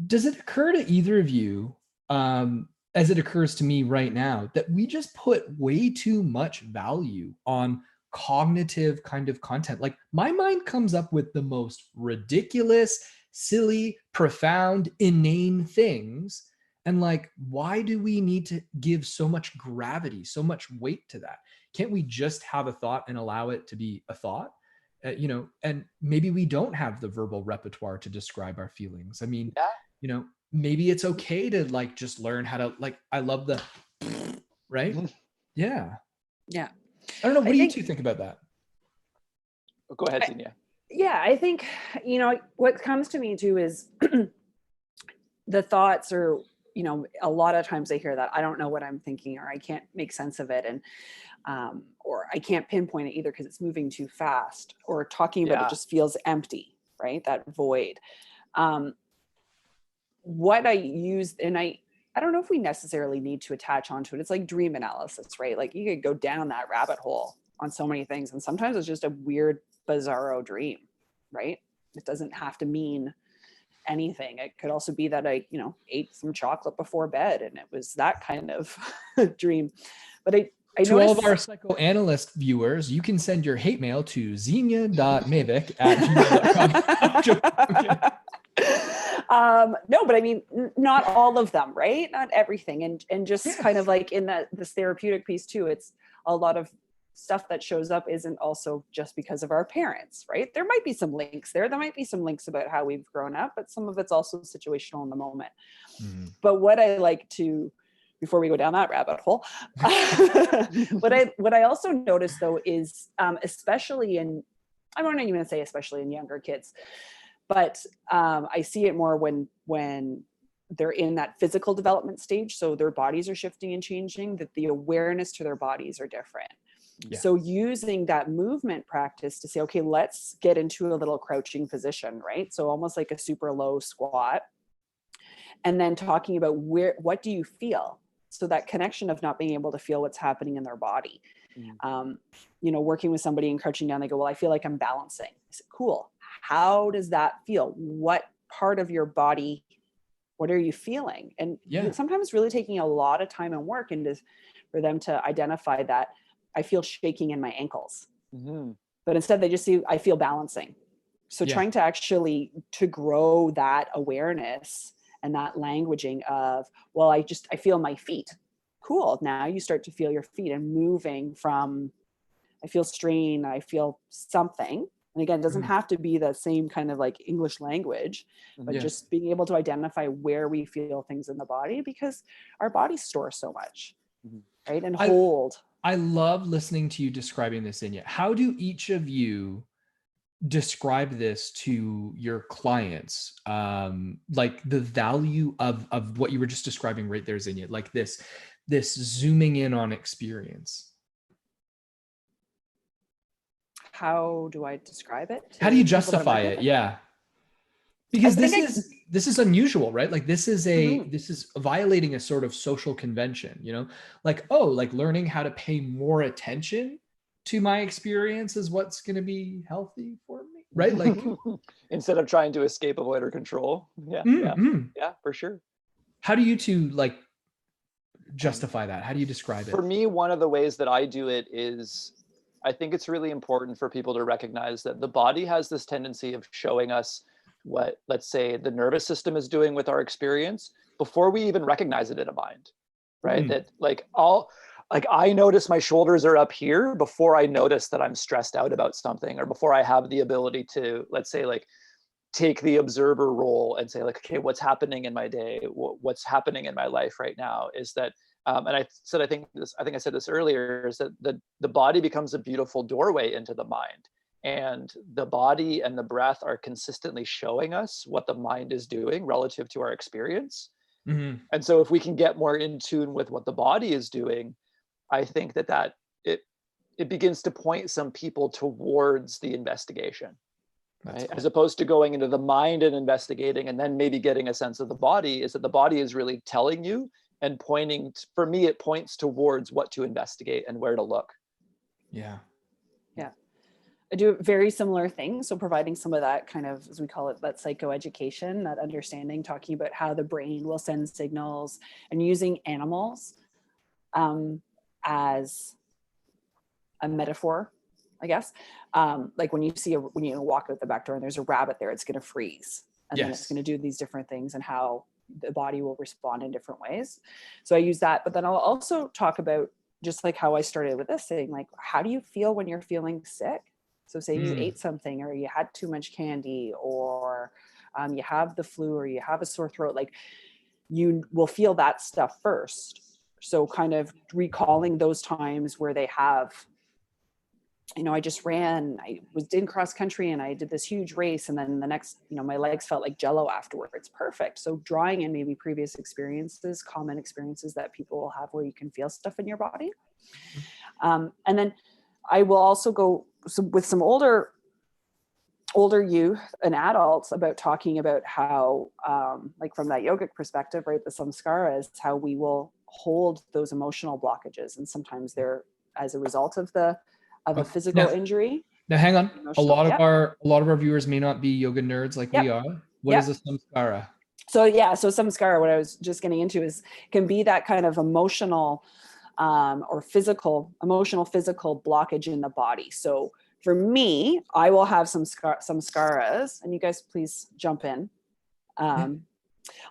[SPEAKER 1] Does it occur to either of you, as it occurs to me right now, that we just put way too much value on cognitive kind of content? Like my mind comes up with the most ridiculous, silly, profound, inane things. And like, why do we need to give so much gravity, so much weight to that? Can't we just have a thought and allow it to be a thought? You know, and maybe we don't have the verbal repertoire to describe our feelings. I mean, you know, maybe it's okay to like just learn how to, like, I love the right. Yeah.
[SPEAKER 3] Yeah.
[SPEAKER 1] I don't know. What do you two think about that?
[SPEAKER 2] Oh, go ahead, Xenia.
[SPEAKER 3] Yeah, I think, you know, what comes to me too is the thoughts are, you know, a lot of times I hear that I don't know what I'm thinking, or I can't make sense of it. And, or I can't pinpoint it either because it's moving too fast, or talking about it just feels empty, right? That void. What I use, and I don't know if we necessarily need to attach onto it. It's like dream analysis, right? Like you could go down that rabbit hole on so many things. And sometimes it's just a weird, bizarro dream, right? It doesn't have to mean anything. It could also be that I, you know, ate some chocolate before bed and it was that kind of dream. But I
[SPEAKER 1] to all of our psychoanalyst viewers, you can send your hate mail to xenia.mavik@gmail.com.
[SPEAKER 3] No, but I mean, not all of them, right? Not everything. And just kind of like in this therapeutic piece too, it's a lot of stuff that shows up isn't also just because of our parents, right? There might be some links there. There might be some links about how we've grown up, but some of it's also situational in the moment. But what I like to, before we go down that rabbit hole, what I also notice though is, especially in, I won't even say especially in younger kids, but I see it more when they're in that physical development stage. So their bodies are shifting and changing, that the awareness to their bodies are different. Yeah. So using that movement practice to say, okay, let's get into a little crouching position, right? So almost like a super low squat. And then talking about what do you feel? So that connection of not being able to feel what's happening in their body. You know, working with somebody and crouching down, they go, well, I feel like I'm balancing. I said, cool. How does that feel? What part of your body, what are you feeling? And sometimes really taking a lot of time and work into for them to identify that I feel shaking in my ankles. But instead they just see, I feel balancing. So trying to actually to grow that awareness and that languaging of, well, I feel my feet. Cool. Now you start to feel your feet and moving from I feel strain, I feel something. And again, it doesn't have to be the same kind of like English language, but just being able to identify where we feel things in the body, because our bodies store so much, right? And hold.
[SPEAKER 1] I love listening to you describing this, Inya. How do each of you describe this to your clients? Like the value of what you were just describing right there, Inya, like this zooming in on experience.
[SPEAKER 3] How do I describe it?
[SPEAKER 1] How do you justify it? Yeah. Because this is unusual, right? Like this is violating a sort of social convention, you know, like, oh, like learning how to pay more attention to my experience is what's going to be healthy for me, right? Like
[SPEAKER 2] instead of trying to escape, avoid, or control. Yeah, for sure.
[SPEAKER 1] How do you two like justify that? How do you describe it?
[SPEAKER 2] For me, one of the ways that I do it is, I think it's really important for people to recognize that the body has this tendency of showing us what, let's say, the nervous system is doing with our experience before we even recognize it in a mind, right? That like I notice my shoulders are up here before I notice that I'm stressed out about something, or before I have the ability to, let's say, like take the observer role and say like, okay, what's happening in my day? What's happening in my life right now is that, and I think I said this earlier, is that the body becomes a beautiful doorway into the mind. And the body and the breath are consistently showing us what the mind is doing relative to our experience. And so if we can get more in tune with what the body is doing, I think that it begins to point some people towards the investigation. Right? Cool. As opposed to going into the mind and investigating and then maybe getting a sense of the body, is that the body is really telling you and pointing, for me, it points towards what to investigate and where to look.
[SPEAKER 1] Yeah.
[SPEAKER 3] Yeah. I do very similar things. So providing some of that kind of, as we call it, that psychoeducation, that understanding, talking about how the brain will send signals, and using animals as a metaphor, I guess. Like when you walk out the back door and there's a rabbit there, it's going to freeze. And then it's going to do these different things, and how the body will respond in different ways. So I use that, but then I'll also talk about, just like how I started with this thing, like, how do you feel when you're feeling sick? So say you ate something, or you had too much candy, or you have the flu, or you have a sore throat, like you will feel that stuff first. So kind of recalling those times where they have, I just ran, I was in cross country and I did this huge race. And then the next, my legs felt like jello afterwards. Perfect. So drawing in maybe previous experiences, common experiences that people will have where you can feel stuff in your body. And then I will also go with some older youth and adults about talking about how, like from that yogic perspective, right, the samskaras, how we will hold those emotional blockages. And sometimes they're as a result of a physical injury.
[SPEAKER 1] Now hang on. A lot of our viewers may not be yoga nerds like we are. What is a samskara?
[SPEAKER 3] So samskara, what I was just getting into, can be that kind of emotional or physical blockage in the body. So for me, I will have some samskaras, and you guys please jump in on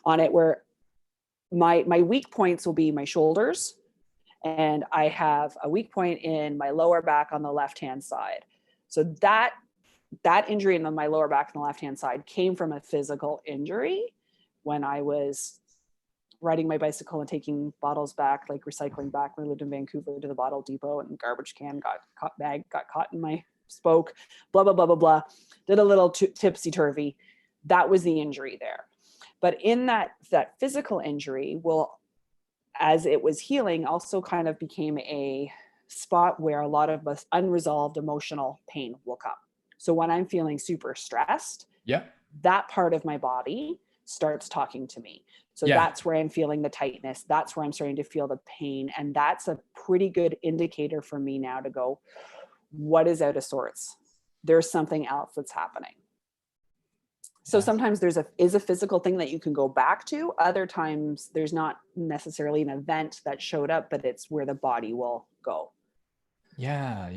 [SPEAKER 3] it, where my weak points will be my shoulders, and I have a weak point in my lower back on the left-hand side. So that injury in my lower back on the left-hand side came from a physical injury when I was riding my bicycle and taking bottles back, like recycling back when I lived in Vancouver, to the bottle depot, and the garbage can got caught in my spoke, blah, blah, blah, blah, blah. Did a little tipsy-turvy. That was the injury there. But in that physical injury as it was healing, also kind of became a spot where a lot of us unresolved emotional pain will come. So when I'm feeling super stressed, that part of my body starts talking to me. So that's where I'm feeling the tightness. That's where I'm starting to feel the pain. And that's a pretty good indicator for me now to go, what is out of sorts? There's something else that's happening. So sometimes there's a physical thing that you can go back to. Other times there's not necessarily an event that showed up, but it's where the body will go.
[SPEAKER 1] Yeah.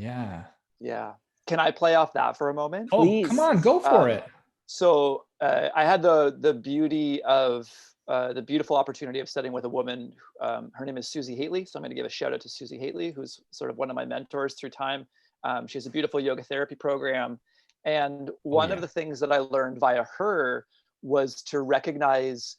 [SPEAKER 2] Can I play off that for a moment?
[SPEAKER 1] Please. Oh, come on, go for it.
[SPEAKER 2] So I had the beautiful opportunity of studying with a woman. Her name is Susie Hately. So I'm going to give a shout out to Susie Hately, who's sort of one of my mentors through time. She has a beautiful yoga therapy program. And one of the things that I learned via her was to recognize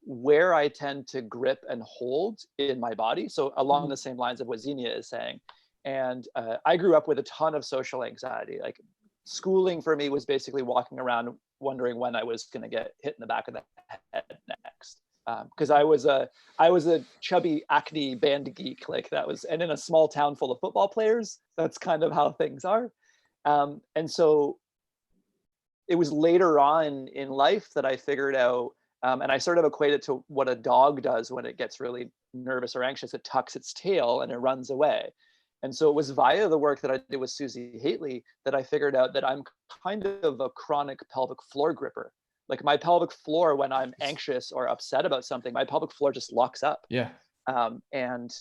[SPEAKER 2] where I tend to grip and hold in my body. So along the same lines of what Xenia is saying. And I grew up with a ton of social anxiety. Like schooling for me was basically walking around wondering when I was going to get hit in the back of the head next. Because I was a chubby acne band geek, like that was, and in a small town full of football players, that's kind of how things are. And so it was later on in life that I figured out, and I sort of equate it to what a dog does when it gets really nervous or anxious. It tucks its tail and it runs away. And so it was via the work that I did with Susie Haitley that I figured out that I'm kind of a chronic pelvic floor gripper. Like my pelvic floor, when I'm anxious or upset about something, my pelvic floor just locks up.
[SPEAKER 1] Yeah.
[SPEAKER 2] And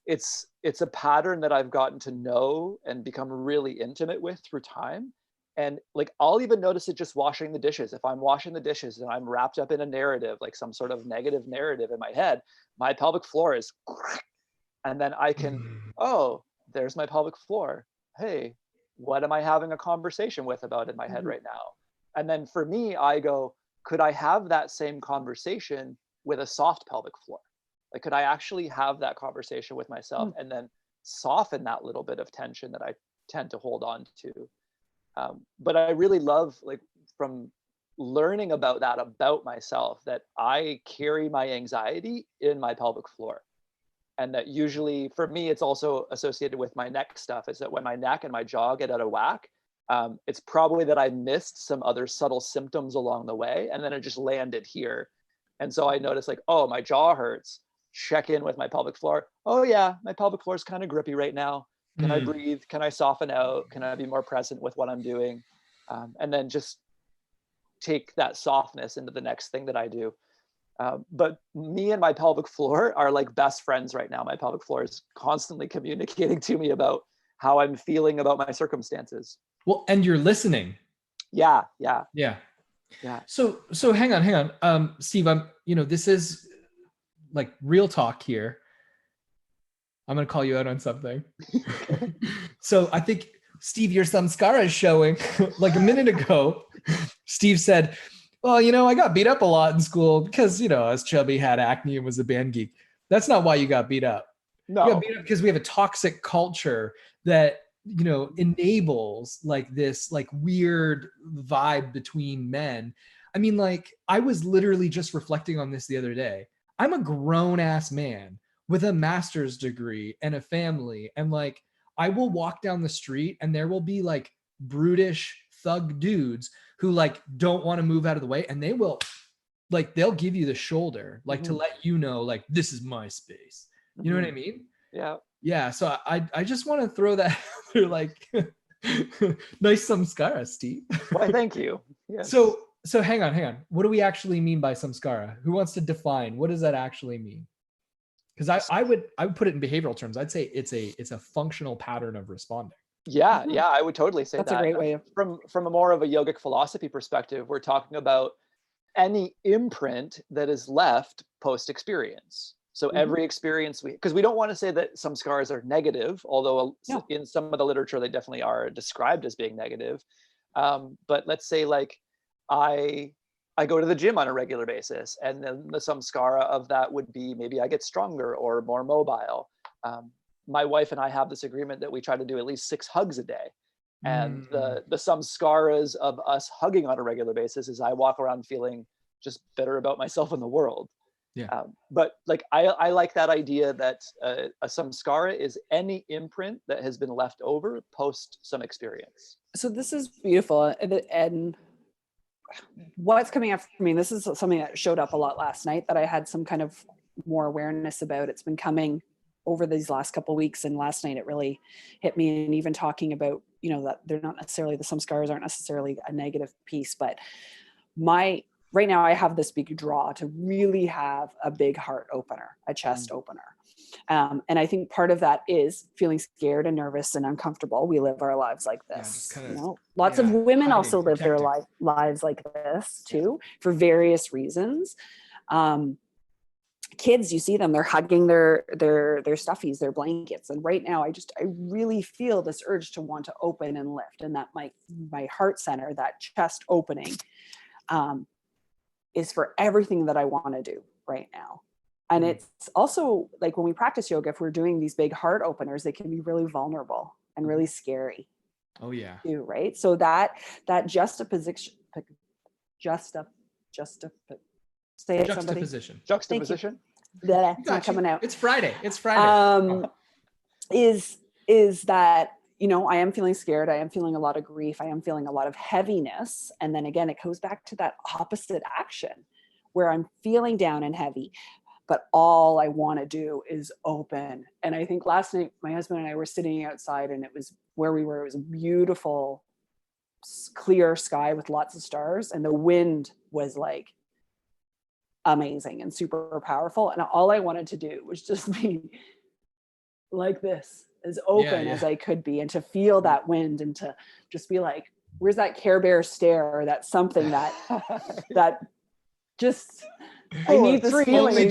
[SPEAKER 2] it's a pattern that I've gotten to know and become really intimate with through time. And like, I'll even notice it just washing the dishes. If I'm washing the dishes and I'm wrapped up in a narrative, like some sort of negative narrative in my head, my pelvic floor is, and then I can, oh, there's my pelvic floor. Hey, what am I having a conversation with about in my head right now? And then for me, I go, could I have that same conversation with a soft pelvic floor? Like, could I actually have that conversation with myself and then soften that little bit of tension that I tend to hold on to? But I really love, like, from learning about that about myself, that I carry my anxiety in my pelvic floor. And that usually for me, it's also associated with my neck stuff, is that when my neck and my jaw get out of whack, it's probably that I missed some other subtle symptoms along the way. And then it just landed here. And so I noticed, like, oh, my jaw hurts. Check in with my pelvic floor. Oh yeah, my pelvic floor is kind of grippy right now. Can I breathe? Can I soften out? Can I be more present with what I'm doing? And then just take that softness into the next thing that I do. But me and my pelvic floor are like best friends right now. My pelvic floor is constantly communicating to me about how I'm feeling about my circumstances.
[SPEAKER 1] Well, and you're listening.
[SPEAKER 2] Yeah.
[SPEAKER 1] So hang on. Steve, this is like real talk here. I'm going to call you out on something. So I think, Steve, your samskara is showing. Like a minute ago, Steve said, well, I got beat up a lot in school because, I was chubby, had acne, and was a band geek. That's not why you got beat up.
[SPEAKER 2] No.
[SPEAKER 1] You got beat up because we have a toxic culture that, enables like this like weird vibe between men. I mean, like, I was literally just reflecting on this the other day. I'm a grown ass man with a master's degree and a family. And like, I will walk down the street and there will be like brutish thug dudes who like don't want to move out of the way, and they will like, they'll give you the shoulder, like to let you know, like, this is my space. You know what I mean? Yeah. So I just want to throw that through, like, nice samskara, Steve.
[SPEAKER 2] Why, thank you. Yes.
[SPEAKER 1] So hang on. What do we actually mean by samskara? Who wants to define? What does that actually mean? Because I would put it in behavioral terms. I'd say it's a functional pattern of responding.
[SPEAKER 2] Yeah, I would totally say
[SPEAKER 3] that's
[SPEAKER 2] that.
[SPEAKER 3] a great way of
[SPEAKER 2] from a more of a yogic philosophy perspective, we're talking about any imprint that is left post experience. So every experience because we don't want to say that some scars are negative, although in some of the literature they definitely are described as being negative. But let's say, like, I go to the gym on a regular basis, and then the samskara of that would be maybe I get stronger or more mobile. My wife and I have this agreement that we try to do at least 6 hugs a day. And the samskaras of us hugging on a regular basis is I walk around feeling just better about myself in the world.
[SPEAKER 1] Yeah.
[SPEAKER 2] But like, I like that idea that a samskara is any imprint that has been left over post some experience.
[SPEAKER 3] So this is beautiful. And what's coming up for me, this is something that showed up a lot last night that I had some kind of more awareness about. It's been coming over these last couple of weeks, and last night it really hit me. And even talking about, that they're not necessarily, the samskaras aren't necessarily a negative piece, but right now I have this big draw to really have a big heart opener, a chest opener. And I think part of that is feeling scared and nervous and uncomfortable. We live our lives like this. Lots of women also live their lives like this too, for various reasons. kids, you see them, they're hugging their stuffies, their blankets. And right now I really feel this urge to want to open and lift, and that my heart center, that chest opening, is for everything that I want to do right now. And it's also like when we practice yoga, if we're doing these big heart openers, they can be really vulnerable and really scary.
[SPEAKER 1] Oh yeah.
[SPEAKER 3] Too, right? So that juxtaposition, say it, somebody.
[SPEAKER 1] Juxtaposition.
[SPEAKER 3] That's not coming out.
[SPEAKER 1] It's Friday.
[SPEAKER 3] Is that, I am feeling scared. I am feeling a lot of grief. I am feeling a lot of heaviness. And then again, it goes back to that opposite action where I'm feeling down and heavy, but all I want to do is open. And I think last night, my husband and I were sitting outside, and it was where we were. It was a beautiful, clear sky with lots of stars. And the wind was like amazing and super powerful. And all I wanted to do was just be like this, as open as I could be, and to feel that wind, and to just be like, where's that Care Bear stare, or that something that just, I need this feeling. I'm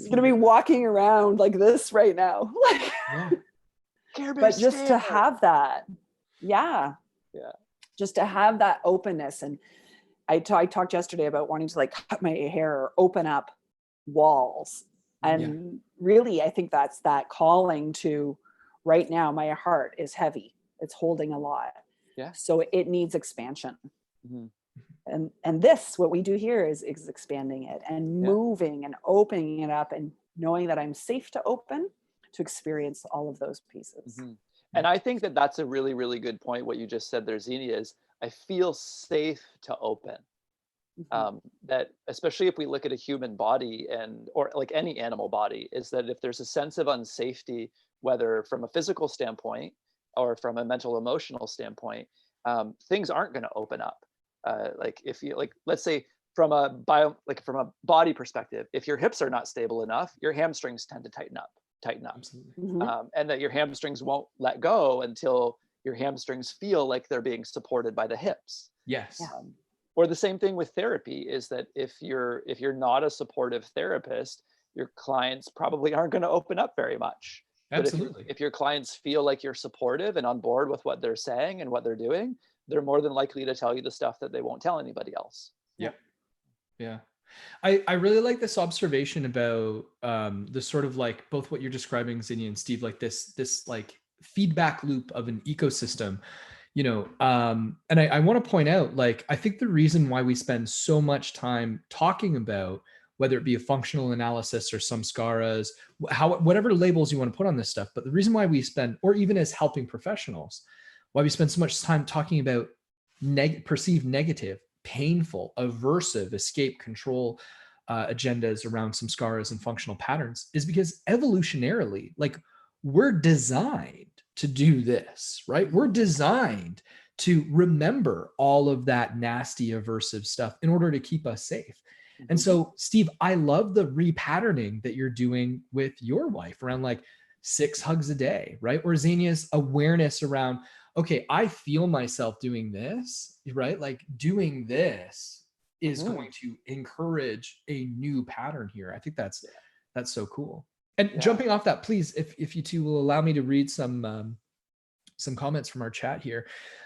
[SPEAKER 3] gonna be walking around like this right now. Care Bear but just stare. To have that, just to have that openness. And I talked yesterday about wanting to like cut my hair or open up walls. And really, I think that's that calling to, right now, my heart is heavy. It's holding a lot. Yeah. So it needs expansion. Mm-hmm. And this, what we do here is expanding it and moving and opening it up, and knowing that I'm safe to open, to experience all of those pieces.
[SPEAKER 2] Mm-hmm. And I think that that's a really, really good point. What you just said there, Xenia, is I feel safe to open. Mm-hmm. That especially if we look at a human body or like any animal body, is that if there's a sense of unsafety, whether from a physical standpoint or from a mental emotional standpoint, things aren't going to open up. Like if you let's say from a body perspective, if your hips are not stable enough, your hamstrings tend to tighten up. Absolutely. Mm-hmm. And that your hamstrings won't let go until your hamstrings feel like they're being supported by the hips.
[SPEAKER 1] Yes.
[SPEAKER 2] Or the same thing with therapy, is that if you're not a supportive therapist, your clients probably aren't going to open up very much.
[SPEAKER 1] Absolutely.
[SPEAKER 2] But if your clients feel like you're supportive and on board with what they're saying and what they're doing, they're more than likely to tell you the stuff that they won't tell anybody else.
[SPEAKER 1] Yeah. I really like this observation about the sort of like both what you're describing, Xenia and Steve, like this like feedback loop of an ecosystem. And I want to point out, like, I think the reason why we spend so much time talking about whether it be a functional analysis or samskaras, whatever labels you want to put on this stuff, but the reason why we spend, or even as helping professionals, why we spend so much time talking about perceived negative, painful, aversive, escape, control agendas around samskaras and functional patterns is because evolutionarily, like, we're designed to do this, right? We're designed to remember all of that nasty, aversive stuff in order to keep us safe. Mm-hmm. And so, Steve, I love the repatterning that you're doing with your wife around like 6 hugs a day, right? Or Xenia's awareness around, okay, I feel myself doing this, right? Like doing this is going to encourage a new pattern here. I think that's so cool. And jumping off that, please, if you two will allow me to read some comments from our chat here.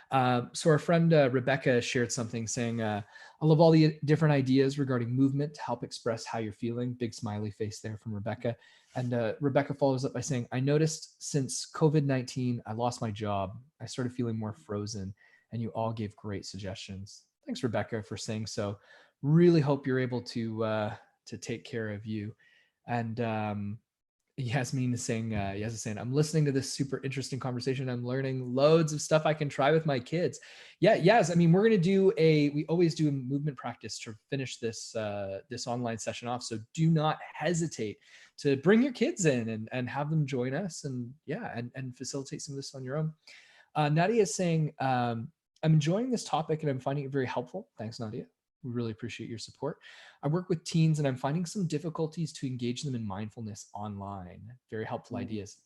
[SPEAKER 1] So our friend Rebecca shared something saying, I love all the different ideas regarding movement to help express how you're feeling. Big smiley face there from Rebecca. And Rebecca follows up by saying, I noticed since COVID-19, I lost my job. I started feeling more frozen, and you all gave great suggestions. Thanks, Rebecca, for saying so. Really hope you're able to take care of you. And Yasmin is saying, I'm listening to this super interesting conversation. I'm learning loads of stuff I can try with my kids. Yes. I mean, we're going to we always do a movement practice to finish this online session off. So do not hesitate to bring your kids in and have them join us and facilitate some of this on your own. Nadia is saying, I'm enjoying this topic and I'm finding it very helpful. Thanks, Nadia. We really appreciate your support. I work with teens and I'm finding some difficulties to engage them in mindfulness online. Very helpful ideas.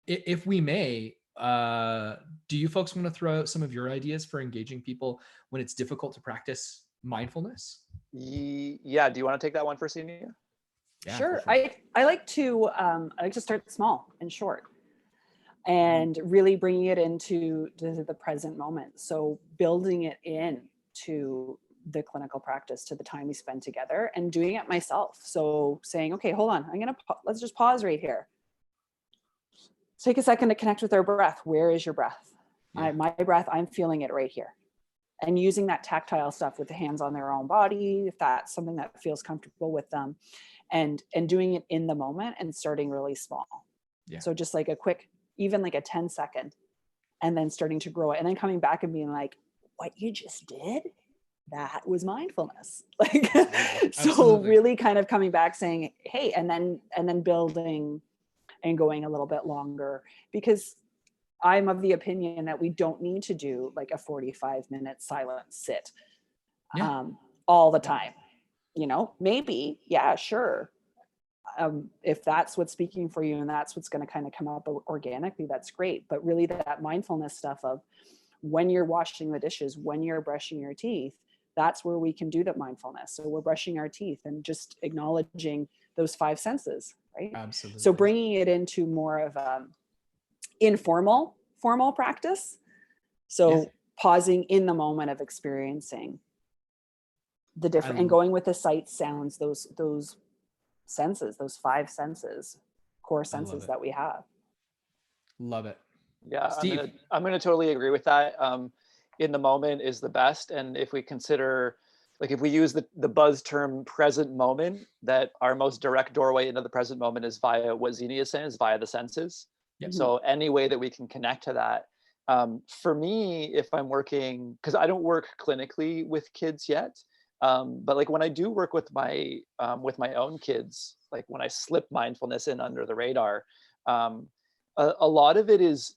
[SPEAKER 1] If we may, do you folks want to throw out some of your ideas for engaging people when it's difficult to practice mindfulness?
[SPEAKER 2] Yeah. Do you want to take that one first, Enia?
[SPEAKER 1] Yeah,
[SPEAKER 3] Sure.
[SPEAKER 1] for sure.
[SPEAKER 3] I like to start small and short, and really bringing it into the present moment. So building it in to the clinical practice, to the time we spend together, and doing it myself. So saying, okay, hold on, let's just pause right here. Take a second to connect with our breath. Where is your breath?
[SPEAKER 1] Yeah.
[SPEAKER 3] My breath, I'm feeling it right here. And using that tactile stuff with the hands on their own body, if that's something that feels comfortable with them, and doing it in the moment and starting really small.
[SPEAKER 1] Yeah.
[SPEAKER 3] So just like a quick, even like a 10-second, and then starting to grow it, and then coming back and being like, what you just did, that was mindfulness. Like,
[SPEAKER 1] Absolutely.
[SPEAKER 3] so
[SPEAKER 1] Absolutely.
[SPEAKER 3] really kind of coming back saying, hey, and then building and going a little bit longer, because I'm of the opinion that we don't need to do like a 45-minute silent sit
[SPEAKER 1] Yeah.
[SPEAKER 3] all the time. Maybe, yeah, sure. If that's what's speaking for you and that's what's going to kind of come up organically, that's great. But really that mindfulness stuff of when you're washing the dishes, when you're brushing your teeth, that's where we can do that mindfulness. So we're brushing our teeth and just acknowledging those 5 senses, right?
[SPEAKER 1] Absolutely.
[SPEAKER 3] So bringing it into more of formal practice. So pausing in the moment of experiencing the different, and going with the sight, sounds, those senses, those 5 senses, core senses that we have.
[SPEAKER 1] Love it.
[SPEAKER 2] Yeah,
[SPEAKER 1] Steve.
[SPEAKER 2] I'm gonna totally agree with that. In the moment is the best, and if we consider, like, if we use the buzz term present moment, that our most direct doorway into the present moment is via what Zini is saying, is via the senses.
[SPEAKER 1] Yep.
[SPEAKER 2] So any way that we can connect to that. For me, if I'm working, because I don't work clinically with kids yet, but like when I do work with my own kids, like when I slip mindfulness in under the radar, a lot of it is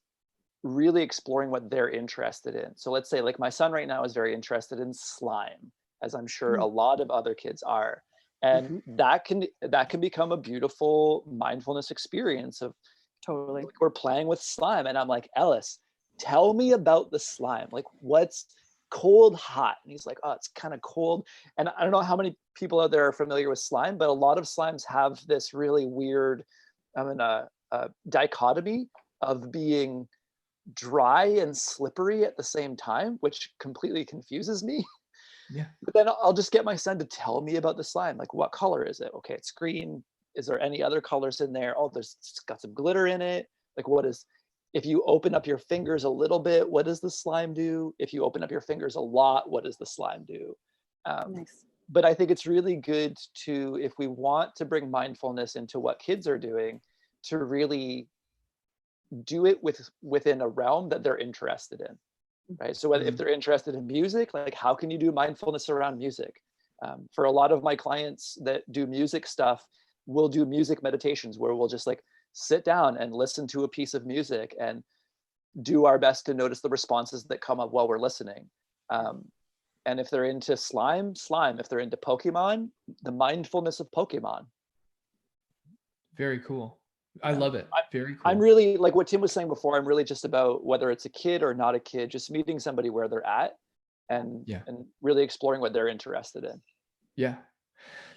[SPEAKER 2] really exploring what they're interested in. So let's say like my son right now is very interested in slime, as I'm sure a lot of other kids are. And that can become a beautiful mindfulness experience of,
[SPEAKER 3] Totally.
[SPEAKER 2] like, we're playing with slime and I'm like, Ellis, tell me about the slime. Like, what's cold, hot? And he's like, oh, it's kind of cold. And I don't know how many people out there are familiar with slime, but a lot of slimes have this really weird, a dichotomy of being dry and slippery at the same time, which completely confuses me.
[SPEAKER 1] Yeah.
[SPEAKER 2] But then I'll just get my son to tell me about the slime. Like, what color is it? Okay, it's green. Is there any other colors in there? Oh, it's got some glitter in it. Like, if you open up your fingers a little bit, what does the slime do? If you open up your fingers a lot, what does the slime do?
[SPEAKER 3] Nice.
[SPEAKER 2] But I think it's really good to, if we want to bring mindfulness into what kids are doing, to really do it within a realm that they're interested in, right? So if they're interested in music, like, how can you do mindfulness around music? For a lot of my clients that do music stuff, we'll do music meditations where we'll just like sit down and listen to a piece of music and do our best to notice the responses that come up while we're listening. And if they're into slime. If they're into Pokemon, the mindfulness of Pokemon.
[SPEAKER 1] Very cool. I love it. Very cool.
[SPEAKER 2] I'm really, like what Tim was saying before, I'm really just about whether it's a kid or not a kid, just meeting somebody where they're at and really exploring what they're interested in.
[SPEAKER 1] Yeah.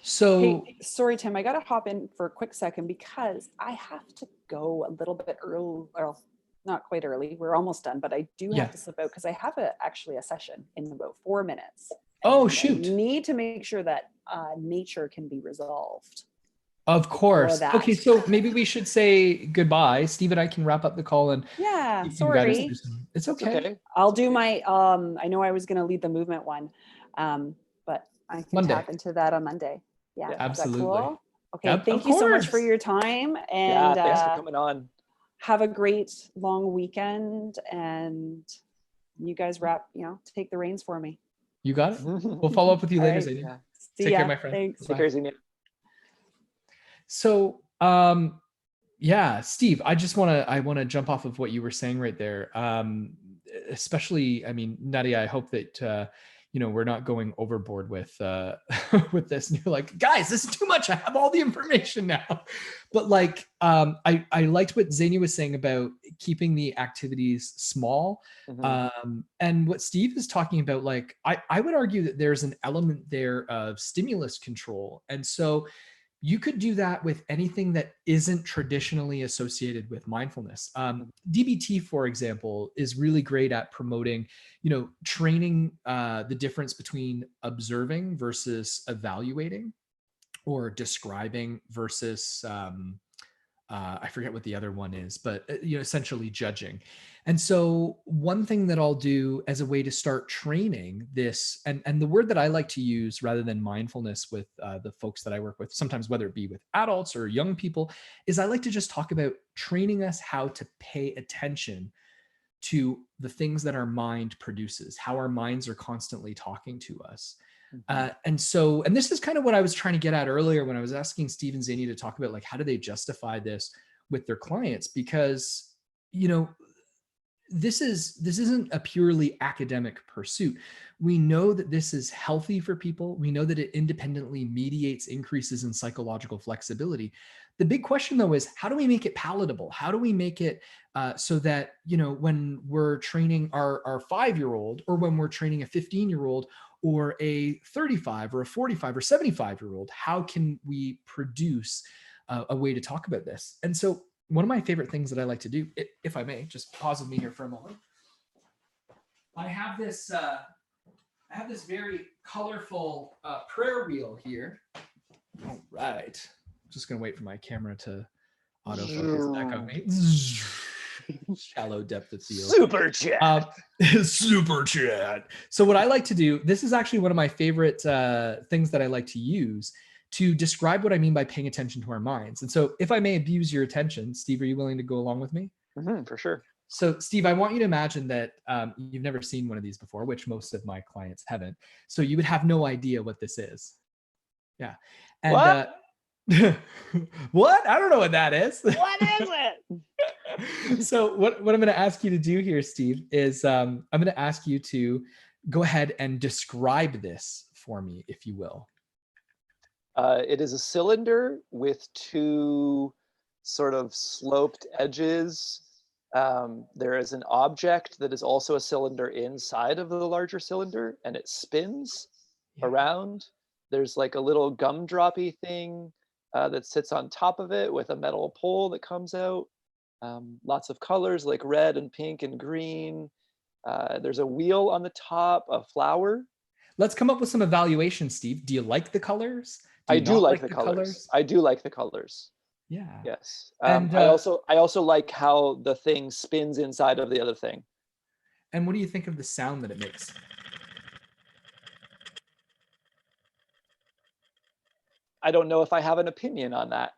[SPEAKER 1] So
[SPEAKER 3] hey, sorry, Tim, I got to hop in for a quick second because I have to go a little bit early, or not quite early. We're almost done, but I do have to slip out because I have actually a session in about 4 minutes.
[SPEAKER 1] Oh, shoot.
[SPEAKER 3] I need to make sure that nature can be resolved.
[SPEAKER 1] Of course. Okay, so maybe we should say goodbye. Steve and I can wrap up the call and
[SPEAKER 3] sorry.
[SPEAKER 1] It's okay.
[SPEAKER 3] I'll do my I know I was going to lead the movement one, but I can tap into that on Monday. Yeah,
[SPEAKER 1] absolutely.
[SPEAKER 3] Is that cool? Okay, thank you so much for your time, and
[SPEAKER 2] thanks for coming on.
[SPEAKER 3] Have a great long weekend, and you guys take the reins for me.
[SPEAKER 1] You got it. We'll follow up with you later,
[SPEAKER 3] right.
[SPEAKER 1] Zania.
[SPEAKER 3] Take care, my friend. Thanks.
[SPEAKER 2] Take care, Zania.
[SPEAKER 1] So, Steve, I want to jump off of what you were saying right there. Especially, I mean, Nadia, I hope that, we're not going overboard with, with this. And you're like, guys, this is too much. I have all the information now. But like, I liked what Zania was saying about keeping the activities small. And what Steve is talking about, like, I would argue that there's an element there of stimulus control. And so You could do that with anything that isn't traditionally associated with mindfulness. DBT, for example, is really great at promoting, training the difference between observing versus evaluating, or describing versus I forget what the other one is, but essentially judging. And so one thing that I'll do as a way to start training this, and the word that I like to use rather than mindfulness with the folks that I work with, sometimes whether it be with adults or young people, is I like to just talk about training us how to pay attention to the things that our mind produces, how our minds are constantly talking to us. And this is kind of what I was trying to get at earlier when I was asking Steve and Zany to talk about, like, how do they justify this with their clients? Because, this isn't a purely academic pursuit. We know that this is healthy for people. We know that it independently mediates increases in psychological flexibility. The big question, though, is how do we make it palatable? How do we make it so that, when we're training our 5-year-old, or when we're training a 15-year-old, or a 35 or a 45 or 75-year-old, how can we produce a way to talk about this? And so one of my favorite things that I like to do, if I may, just pause with me here for a moment. I have this very colorful prayer wheel here. All right. Just going to wait for my camera to autofocus back on me. Shallow depth of field.
[SPEAKER 2] Super chat.
[SPEAKER 1] Super chat. So what I like to do, this is actually one of my favorite things that I like to use to describe what I mean by paying attention to our minds. And so if I may abuse your attention, Steve, are you willing to go along with me?
[SPEAKER 2] For sure.
[SPEAKER 1] So Steve, I want you to imagine that you've never seen one of these before, which most of my clients haven't. So you would have no idea what this is. Yeah. And
[SPEAKER 2] what?
[SPEAKER 1] What? I don't know what that is.
[SPEAKER 2] What is it?
[SPEAKER 1] So what I'm going to ask you to do here, Steve, is I'm going to ask you to go ahead and describe this for me, if you will.
[SPEAKER 2] It is a cylinder with two sort of sloped edges. There is an object that is also a cylinder inside of the larger cylinder, and it spins around. There's like a little gumdroppy thing that sits on top of it with a metal pole that comes out. Lots of colors like red and pink and green. There's a wheel on the top, a flower.
[SPEAKER 1] Let's come up with some evaluation, Steve. Do you like the colors?
[SPEAKER 2] I do like the colors. I do like the colors.
[SPEAKER 1] Yeah.
[SPEAKER 2] Yes.
[SPEAKER 1] And
[SPEAKER 2] I also like how the thing spins inside of the other thing.
[SPEAKER 1] And what do you think of the sound that it makes?
[SPEAKER 2] I don't know if I have an opinion on that.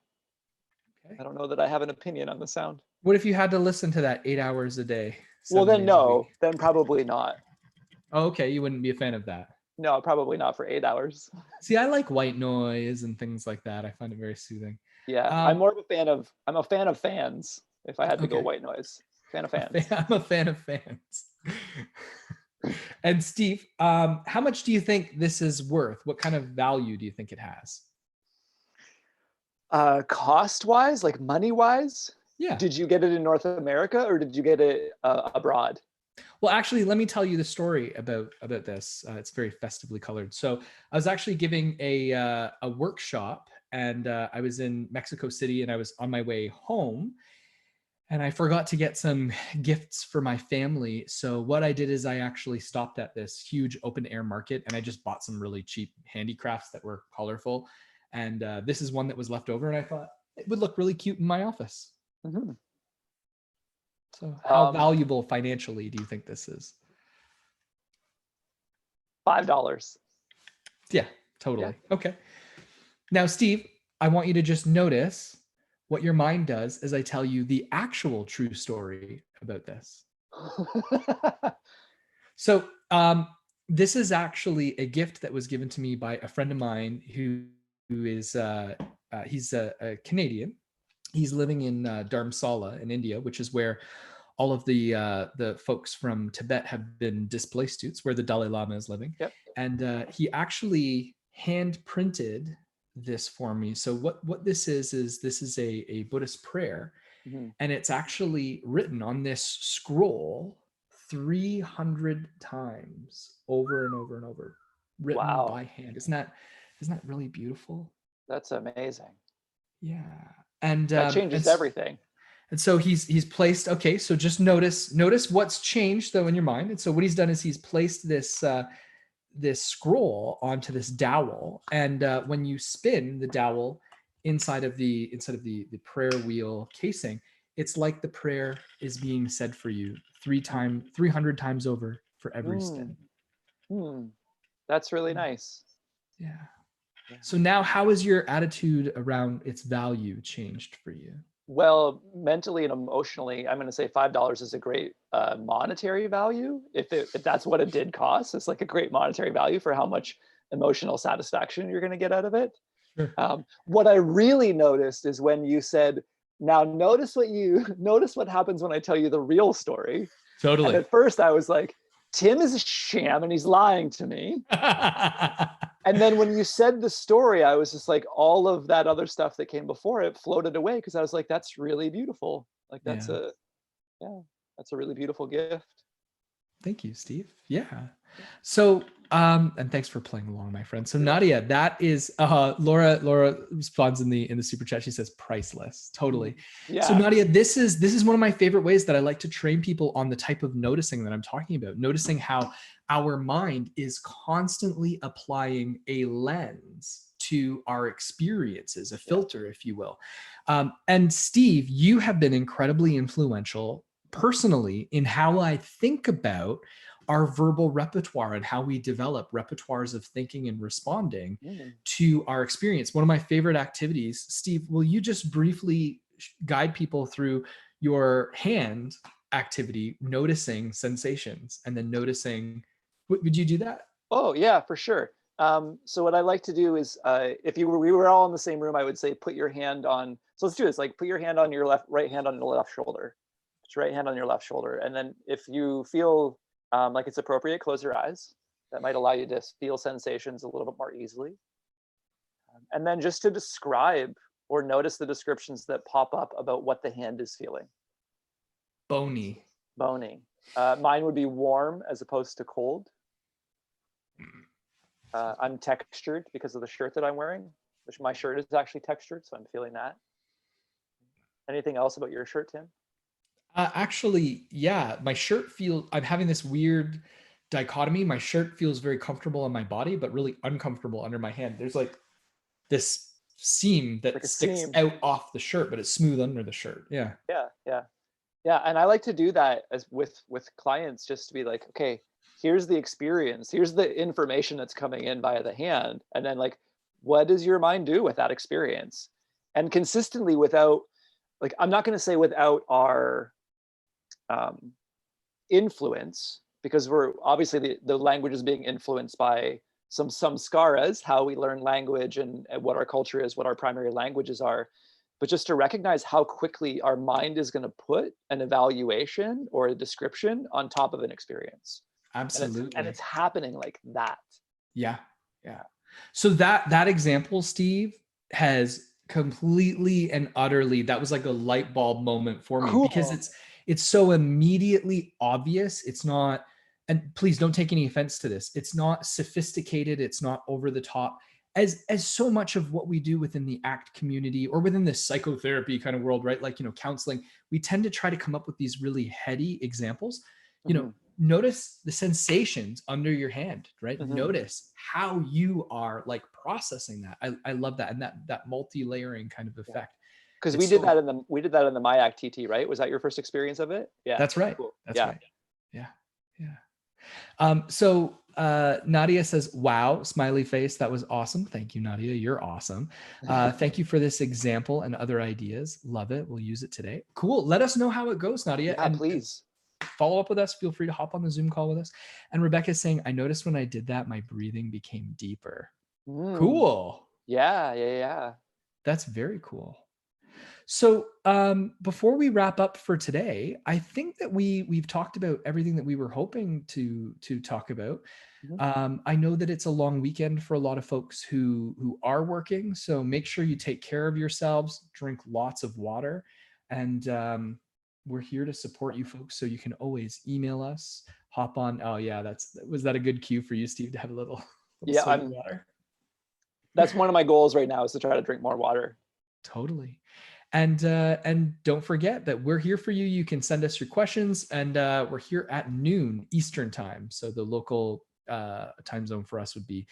[SPEAKER 2] Okay. I don't know that I have an opinion on the sound.
[SPEAKER 1] What if you had to listen to that 8 hours a day?
[SPEAKER 2] Well, then no, then probably not.
[SPEAKER 1] Oh, okay. You wouldn't be a fan of that.
[SPEAKER 2] No, probably not for 8 hours.
[SPEAKER 1] See, I like white noise and things like that. I find it very soothing.
[SPEAKER 2] Yeah, I'm a fan of fans. If I had to go white noise, fan of fans.
[SPEAKER 1] I'm a fan of fans. And Steve, how much do you think this is worth? What kind of value do you think it has?
[SPEAKER 2] Cost-wise, like money-wise?
[SPEAKER 1] Yeah.
[SPEAKER 2] Did you get it in North America or did you get it abroad?
[SPEAKER 1] Well, actually, let me tell you the story about this. It's very festively colored. So I was actually giving a workshop, and I was in Mexico City, and I was on my way home, and I forgot to get some gifts for my family. So what I did is I actually stopped at this huge open air market, and I just bought some really cheap handicrafts that were colorful. And this is one that was left over, and I thought it would look really cute in my office. Mm-hmm. So how valuable financially do you think this is?
[SPEAKER 2] $5.
[SPEAKER 1] Yeah, totally. Yeah. Okay. Now, Steve, I want you to just notice what your mind does as I tell you the actual true story about this. So this is actually a gift that was given to me by a friend of mine who is, he's a Canadian. He's living in Dharamsala in India, which is where all of the folks from Tibet have been displaced to. It's where the Dalai Lama is living.
[SPEAKER 2] Yep.
[SPEAKER 1] And he actually hand printed this for me. So what this is this is a Buddhist prayer. Mm-hmm. And it's actually written on this scroll 300 times over and over and over, written by hand. Isn't that really beautiful?
[SPEAKER 2] That's amazing.
[SPEAKER 1] Yeah. And
[SPEAKER 2] That changes everything.
[SPEAKER 1] And so he's placed, okay, so just notice what's changed though in your mind. And so what he's done is he's placed this this scroll onto this dowel, and when you spin the dowel inside of the prayer wheel casing, it's like the prayer is being said for you 300 times over for every spin.
[SPEAKER 2] That's really nice.
[SPEAKER 1] Yeah. So now, how has your attitude around its value changed for you?
[SPEAKER 2] Well, mentally and emotionally, I'm going to say $5 is a great monetary value. If that's what it did cost, it's like a great monetary value for how much emotional satisfaction you're going to get out of it.
[SPEAKER 1] Sure.
[SPEAKER 2] What I really noticed is when you said, "Now notice what happens when I tell you the real story."
[SPEAKER 1] Totally.
[SPEAKER 2] And at first, I was like, "Tim is a sham and he's lying to me." And then when you said the story, I was just like, all of that other stuff that came before it floated away, because I was like, that's really beautiful. Like that's a really beautiful gift.
[SPEAKER 1] Thank you, Steve. Yeah. So, and thanks for playing along, my friend. So Nadia, that is Laura responds in the super chat. She says priceless. Totally.
[SPEAKER 2] Yeah.
[SPEAKER 1] So Nadia, this is one of my favorite ways that I like to train people on the type of noticing that I'm talking about. Noticing how our mind is constantly applying a lens to our experiences, a filter, if you will. And Steve, you have been incredibly influential personally in how I think about our verbal repertoire and how we develop repertoires of thinking and responding to our experience. One of my favorite activities, Steve, will you just briefly guide people through your hand activity, noticing sensations and then noticing, would you do that?
[SPEAKER 2] Oh yeah, for sure. So what I like to do is, if we were all in the same room, I would say, put your hand on, so let's do this, like put your hand on your right hand on the left shoulder. Put your right hand on your left shoulder. And then if you feel like it's appropriate, close your eyes. That might allow you to feel sensations a little bit more easily. And then just to describe or notice the descriptions that pop up about what the hand is feeling.
[SPEAKER 1] Bony.
[SPEAKER 2] Bony. Mine would be warm as opposed to cold. I'm textured because of the shirt that I'm wearing. My shirt is actually textured, so I'm feeling that. Anything else about your shirt, Tim?
[SPEAKER 1] Actually, yeah, my shirt I'm having this weird dichotomy. My shirt feels very comfortable on my body, but really uncomfortable under my hand. There's like this seam that
[SPEAKER 2] like
[SPEAKER 1] sticks out off the shirt, but it's smooth under the shirt. Yeah.
[SPEAKER 2] Yeah. And I like to do that as with clients, just to be like, okay, here's the experience, here's the information that's coming in via the hand, and then like, what does your mind do with that experience? And consistently, without, like, I'm not going to say without our influence, because we're obviously the language is being influenced by some samskaras, how we learn language and what our culture is, what our primary languages are. But just to recognize how quickly our mind is going to put an evaluation or a description on top of an experience.
[SPEAKER 1] Absolutely.
[SPEAKER 2] And it's happening like that.
[SPEAKER 1] Yeah. So that example, Steve, has completely and utterly, that was like a light bulb moment for me. Cool. Because it's so immediately obvious. It's not, and please don't take any offense to this, it's not sophisticated, it's not over the top, as so much of what we do within the ACT community or within this psychotherapy kind of world, right? Like, counseling, we tend to try to come up with these really heady examples. Notice the sensations under your hand, right? Notice how you are like processing that. I love that. And that multi-layering kind of effect.
[SPEAKER 2] Because we did that in the MyAct TT, right? Was that your first experience of it? Yeah.
[SPEAKER 1] That's right. Cool. That's right. Yeah. So Nadia says, wow, smiley face. That was awesome. Thank you, Nadia. You're awesome. Thank you for this example and other ideas. Love it. We'll use it today. Cool. Let us know how it goes, Nadia.
[SPEAKER 2] Yeah, and please.
[SPEAKER 1] Follow up with us. Feel free to hop on the Zoom call with us. And Rebecca is saying, I noticed when I did that, my breathing became deeper. Cool.
[SPEAKER 2] Yeah.
[SPEAKER 1] That's very cool. So before we wrap up for today, I think that we've talked about everything that we were hoping to talk about. I know that it's a long weekend for a lot of folks who are working. So make sure you take care of yourselves, drink lots of water, and we're here to support you folks. So you can always email us, hop on. Oh yeah, was that a good cue for you, Steve, to have a little water?
[SPEAKER 2] That's one of my goals right now, is to try to drink more water.
[SPEAKER 1] Totally. And don't forget that we're here for you. You can send us your questions, and we're here at noon Eastern time. So the local time zone for us would be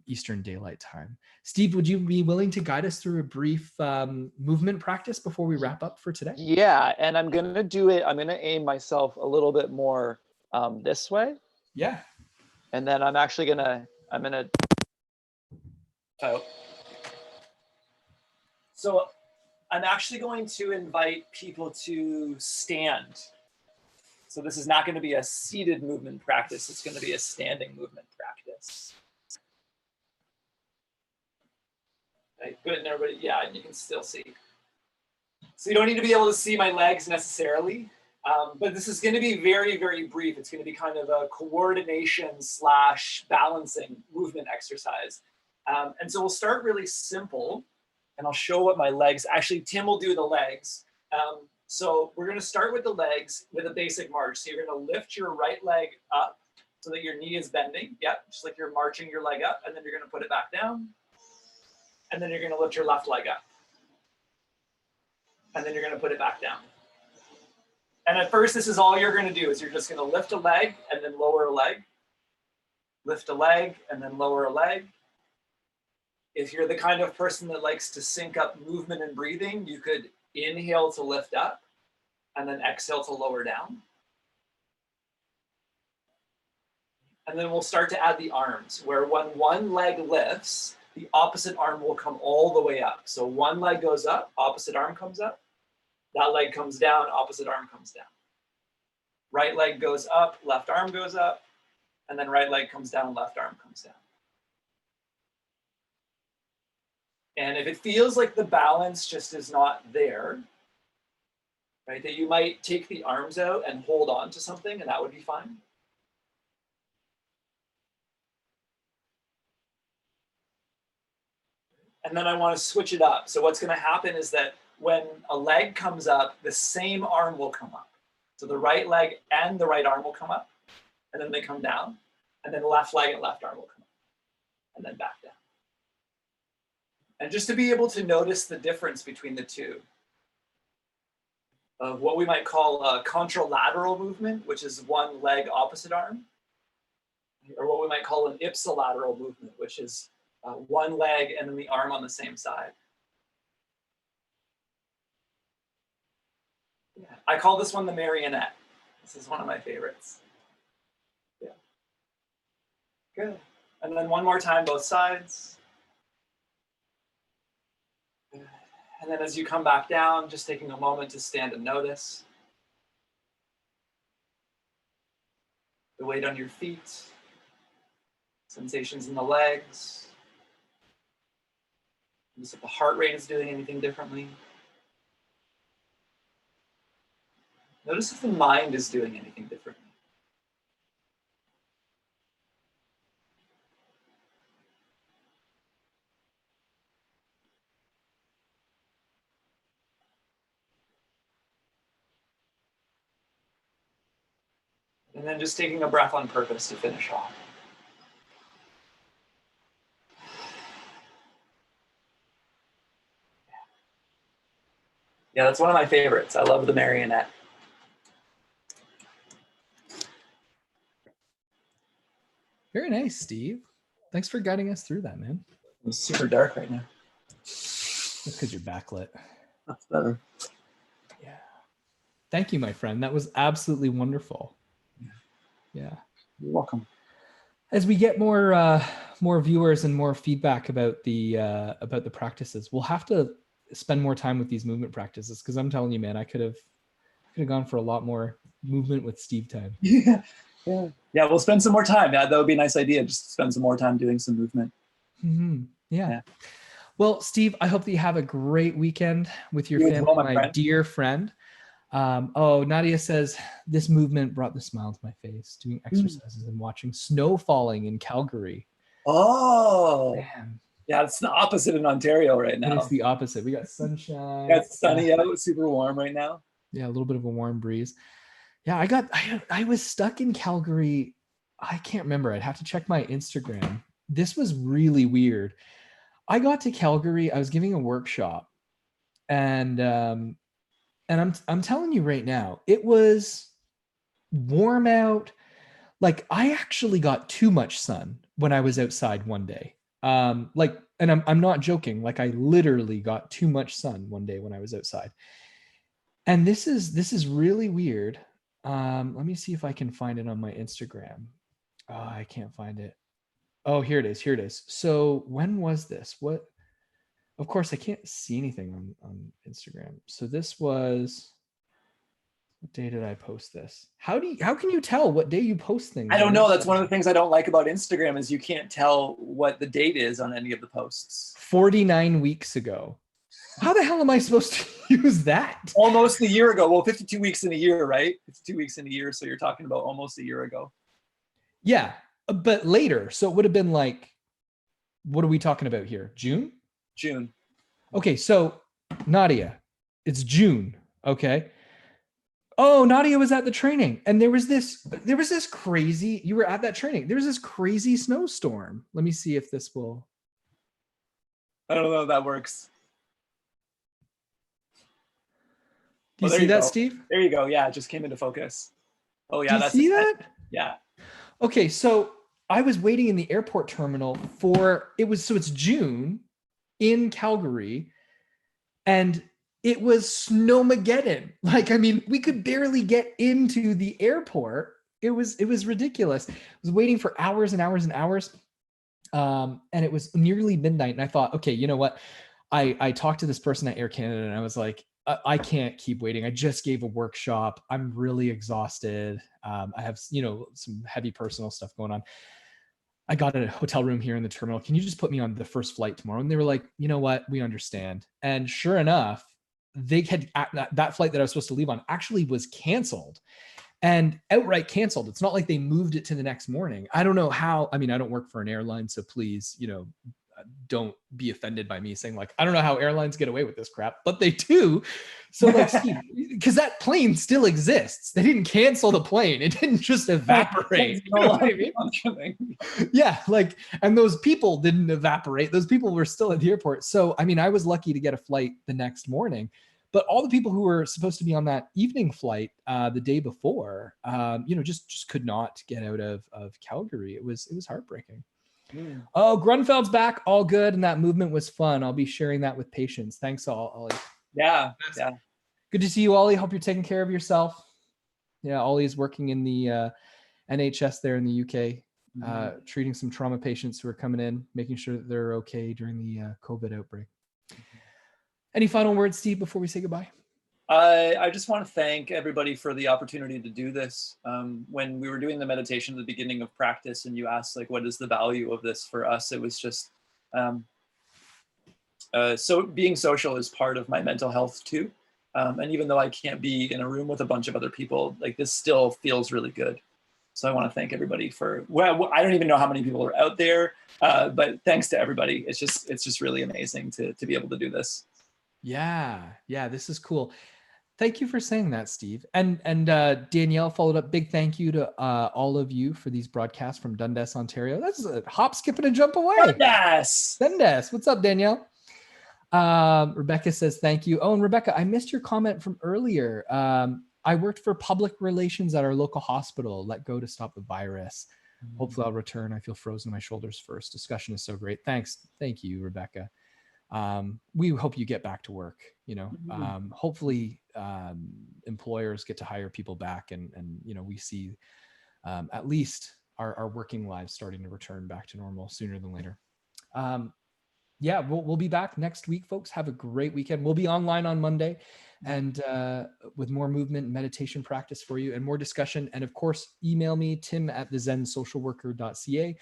[SPEAKER 1] Eastern Daylight Time. Steve, would you be willing to guide us through a brief movement practice before we wrap up for today?
[SPEAKER 2] Yeah, and I'm gonna do it. I'm gonna aim myself a little bit more this way.
[SPEAKER 1] Yeah.
[SPEAKER 2] And then I'm gonna. Oh. So I'm actually going to invite people to stand. So this is not going to be a seated movement practice. It's going to be a standing movement practice. Okay, good, and everybody, yeah, and you can still see. So you don't need to be able to see my legs necessarily, but this is going to be very, very brief. It's going to be kind of a coordination / balancing movement exercise. And so we'll start really simple, and I'll show what my legs, actually Tim will do the legs. So we're going to start with the legs with a basic march. So you're going to lift your right leg up so that your knee is bending. Yep, just like you're marching your leg up, and then you're going to put it back down. And then you're going to lift your left leg up. And then you're going to put it back down. And at first, this is all you're going to do, is you're just going to lift a leg and then lower a leg. Lift a leg and then lower a leg. If you're the kind of person that likes to sync up movement and breathing, you could inhale to lift up and then exhale to lower down. And then we'll start to add the arms, where when one leg lifts, the opposite arm will come all the way up. So one leg goes up, opposite arm comes up. That leg comes down, opposite arm comes down. Right leg goes up, left arm goes up, and then right leg comes down, left arm comes down. And if it feels like the balance just is not there, right, that you might take the arms out and hold on to something, and that would be fine. And then I want to switch it up. So what's going to happen is that when a leg comes up, the same arm will come up. So the right leg and the right arm will come up, and then they come down, and then the left leg and left arm will come up, and then back down. And just to be able to notice the difference between the two, of what we might call a contralateral movement, which is one leg opposite arm, or what we might call an ipsilateral movement, which is one leg and then the arm on the same side. Yeah. I call this one the marionette. This is one of my favorites. Yeah. Good. And then one more time, both sides. Good. And then as you come back down, just taking a moment to stand and notice the weight on your feet, sensations in the legs. Notice if the heart rate is doing anything differently. Notice if the mind is doing anything differently. And then just taking a breath on purpose to finish off. Yeah, that's one of my favorites. I love the marionette.
[SPEAKER 1] Very nice, Steve. Thanks for guiding us through that, man.
[SPEAKER 2] It's super dark right now.
[SPEAKER 1] That's because you're backlit.
[SPEAKER 2] That's better.
[SPEAKER 1] Yeah. Thank you, my friend. That was absolutely wonderful. Yeah.
[SPEAKER 2] You're welcome.
[SPEAKER 1] As we get more viewers and more feedback about the practices, we'll have to spend more time with these movement practices, because I'm telling you, man, I could have gone for a lot more movement with Steve time.
[SPEAKER 2] Yeah. We'll spend some more time. Yeah, that would be a nice idea. Just spend some more time doing some movement.
[SPEAKER 1] Mm-hmm. Yeah. Well, Steve, I hope that you have a great weekend with your family, my dear friend. Nadia says, this movement brought the smile to my face, doing exercises and watching snow falling in Calgary.
[SPEAKER 2] Oh,
[SPEAKER 1] man.
[SPEAKER 2] Yeah, it's the opposite in Ontario right now.
[SPEAKER 1] It's the opposite. We got sunshine.
[SPEAKER 2] Yeah, it's sunny out, super warm right now.
[SPEAKER 1] Yeah, a little bit of a warm breeze. Yeah, I was stuck in Calgary. I can't remember. I'd have to check my Instagram. This was really weird. I got to Calgary. I was giving a workshop, and I'm telling you right now, it was warm out. Like I actually got too much sun when I was outside one day. Like, and I'm not joking. Like I literally got too much sun one day when I was outside. And this is really weird. Let me see if I can find it on my Instagram. Oh, I can't find it. Oh, here it is. Here it is. So when was this? What? Of course, I can't see anything on Instagram. So this was, what day did I post this? How can you tell what day you post things?
[SPEAKER 2] I don't
[SPEAKER 1] on
[SPEAKER 2] know. That's one of
[SPEAKER 1] Instagram?
[SPEAKER 2] the things I don't like about Instagram is you can't tell what the date is on any of the posts.
[SPEAKER 1] 49 weeks ago. How the hell am I supposed to use that?
[SPEAKER 2] Almost a year ago. Well, 52 weeks in a year, right? 52 weeks in a year. So you're talking about almost a year ago.
[SPEAKER 1] Yeah, but later. So it would have been like, what are we talking about here? June?
[SPEAKER 2] June.
[SPEAKER 1] Okay, so Nadia, it's June. Okay. Oh, Nadia was at the training, and there was this crazy. You were at that training. There was this crazy snowstorm. Let me see if this will.
[SPEAKER 2] I don't know if that works.
[SPEAKER 1] Do you see that, Steve?
[SPEAKER 2] There you go. Yeah, it just came into focus. Oh yeah,
[SPEAKER 1] Do you see that?
[SPEAKER 2] Yeah.
[SPEAKER 1] Okay, so I was waiting in the airport terminal for it's June in Calgary, and it was snowmageddon. Like, I mean, we could barely get into the airport. It was ridiculous. I was waiting for hours and hours and hours. And it was nearly midnight. And I thought, okay, you know what? I talked to this person at Air Canada, and I was like, I can't keep waiting. I just gave a workshop. I'm really exhausted. I have, some heavy personal stuff going on. I got a hotel room here in the terminal. Can you just put me on the first flight tomorrow? And they were like, you know what? We understand. And sure enough, they had that flight that I was supposed to leave on actually was canceled, and outright canceled. It's not like they moved it to the next morning. I don't know how. I mean, I don't work for an airline, so please, don't be offended by me saying, like, I don't know how airlines get away with this crap, but they do. So like, Steve, because that plane still exists. They didn't cancel the plane. It didn't just evaporate. You know what I mean? Yeah, like, and those people didn't evaporate. Those people were still at the airport. So, I mean, I was lucky to get a flight the next morning, but all the people who were supposed to be on that evening flight the day before, just could not get out of Calgary. It was heartbreaking. Mm. Oh, Grunfeld's back. All good. And that movement was fun. I'll be sharing that with patients. Thanks, Ollie.
[SPEAKER 2] Yeah.
[SPEAKER 1] Good to see you, Ollie. Hope you're taking care of yourself. Yeah, Ollie's working in the NHS there in the UK, treating some trauma patients who are coming in, making sure that they're okay during the COVID outbreak. Any final words, Steve, before we say goodbye?
[SPEAKER 2] I just want to thank everybody for the opportunity to do this. When we were doing the meditation at the beginning of practice, and you asked, like, what is the value of this for us? It was just, so being social is part of my mental health too. And even though I can't be in a room with a bunch of other people, like, this still feels really good. So I want to thank everybody for, well, I don't even know how many people are out there, but thanks to everybody. It's just really amazing to be able to do this.
[SPEAKER 1] Yeah, this is cool. Thank you for saying that, Steve. And Danielle followed up. Big thank you to all of you for these broadcasts from Dundas, Ontario. That's a hop, skip, and a jump away. Dundas. What's up, Danielle? Rebecca says thank you. Oh, and Rebecca, I missed your comment from earlier. I worked for public relations at our local hospital. Let go to stop the virus. Hopefully I'll return. I feel frozen in my shoulders first. Discussion is so great. Thanks. Thank you, Rebecca. We hope you get back to work. Hopefully employers get to hire people back, and we see at least our working lives starting to return back to normal sooner than later. We'll be back next week, folks. Have a great weekend. We'll be online on Monday, and with more movement and meditation practice for you, and more discussion. And of course, email me, tim@thezensocialworker.ca.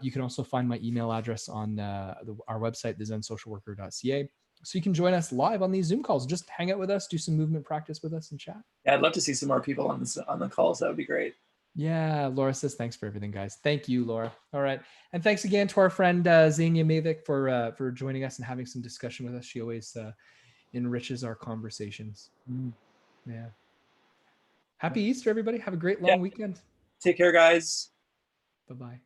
[SPEAKER 1] You can also find my email address on our website, thezensocialworker.ca. So you can join us live on these Zoom calls. Just hang out with us, do some movement practice with us, and chat.
[SPEAKER 2] Yeah, I'd love to see some more people on the calls. That would be great.
[SPEAKER 1] Yeah, Laura says thanks for everything, guys. Thank you, Laura. All right, and thanks again to our friend Zania Mavic for joining us and having some discussion with us. She always enriches our conversations. Yeah. Happy Easter, everybody. Have a great long weekend.
[SPEAKER 2] Take care, guys.
[SPEAKER 1] Bye-bye.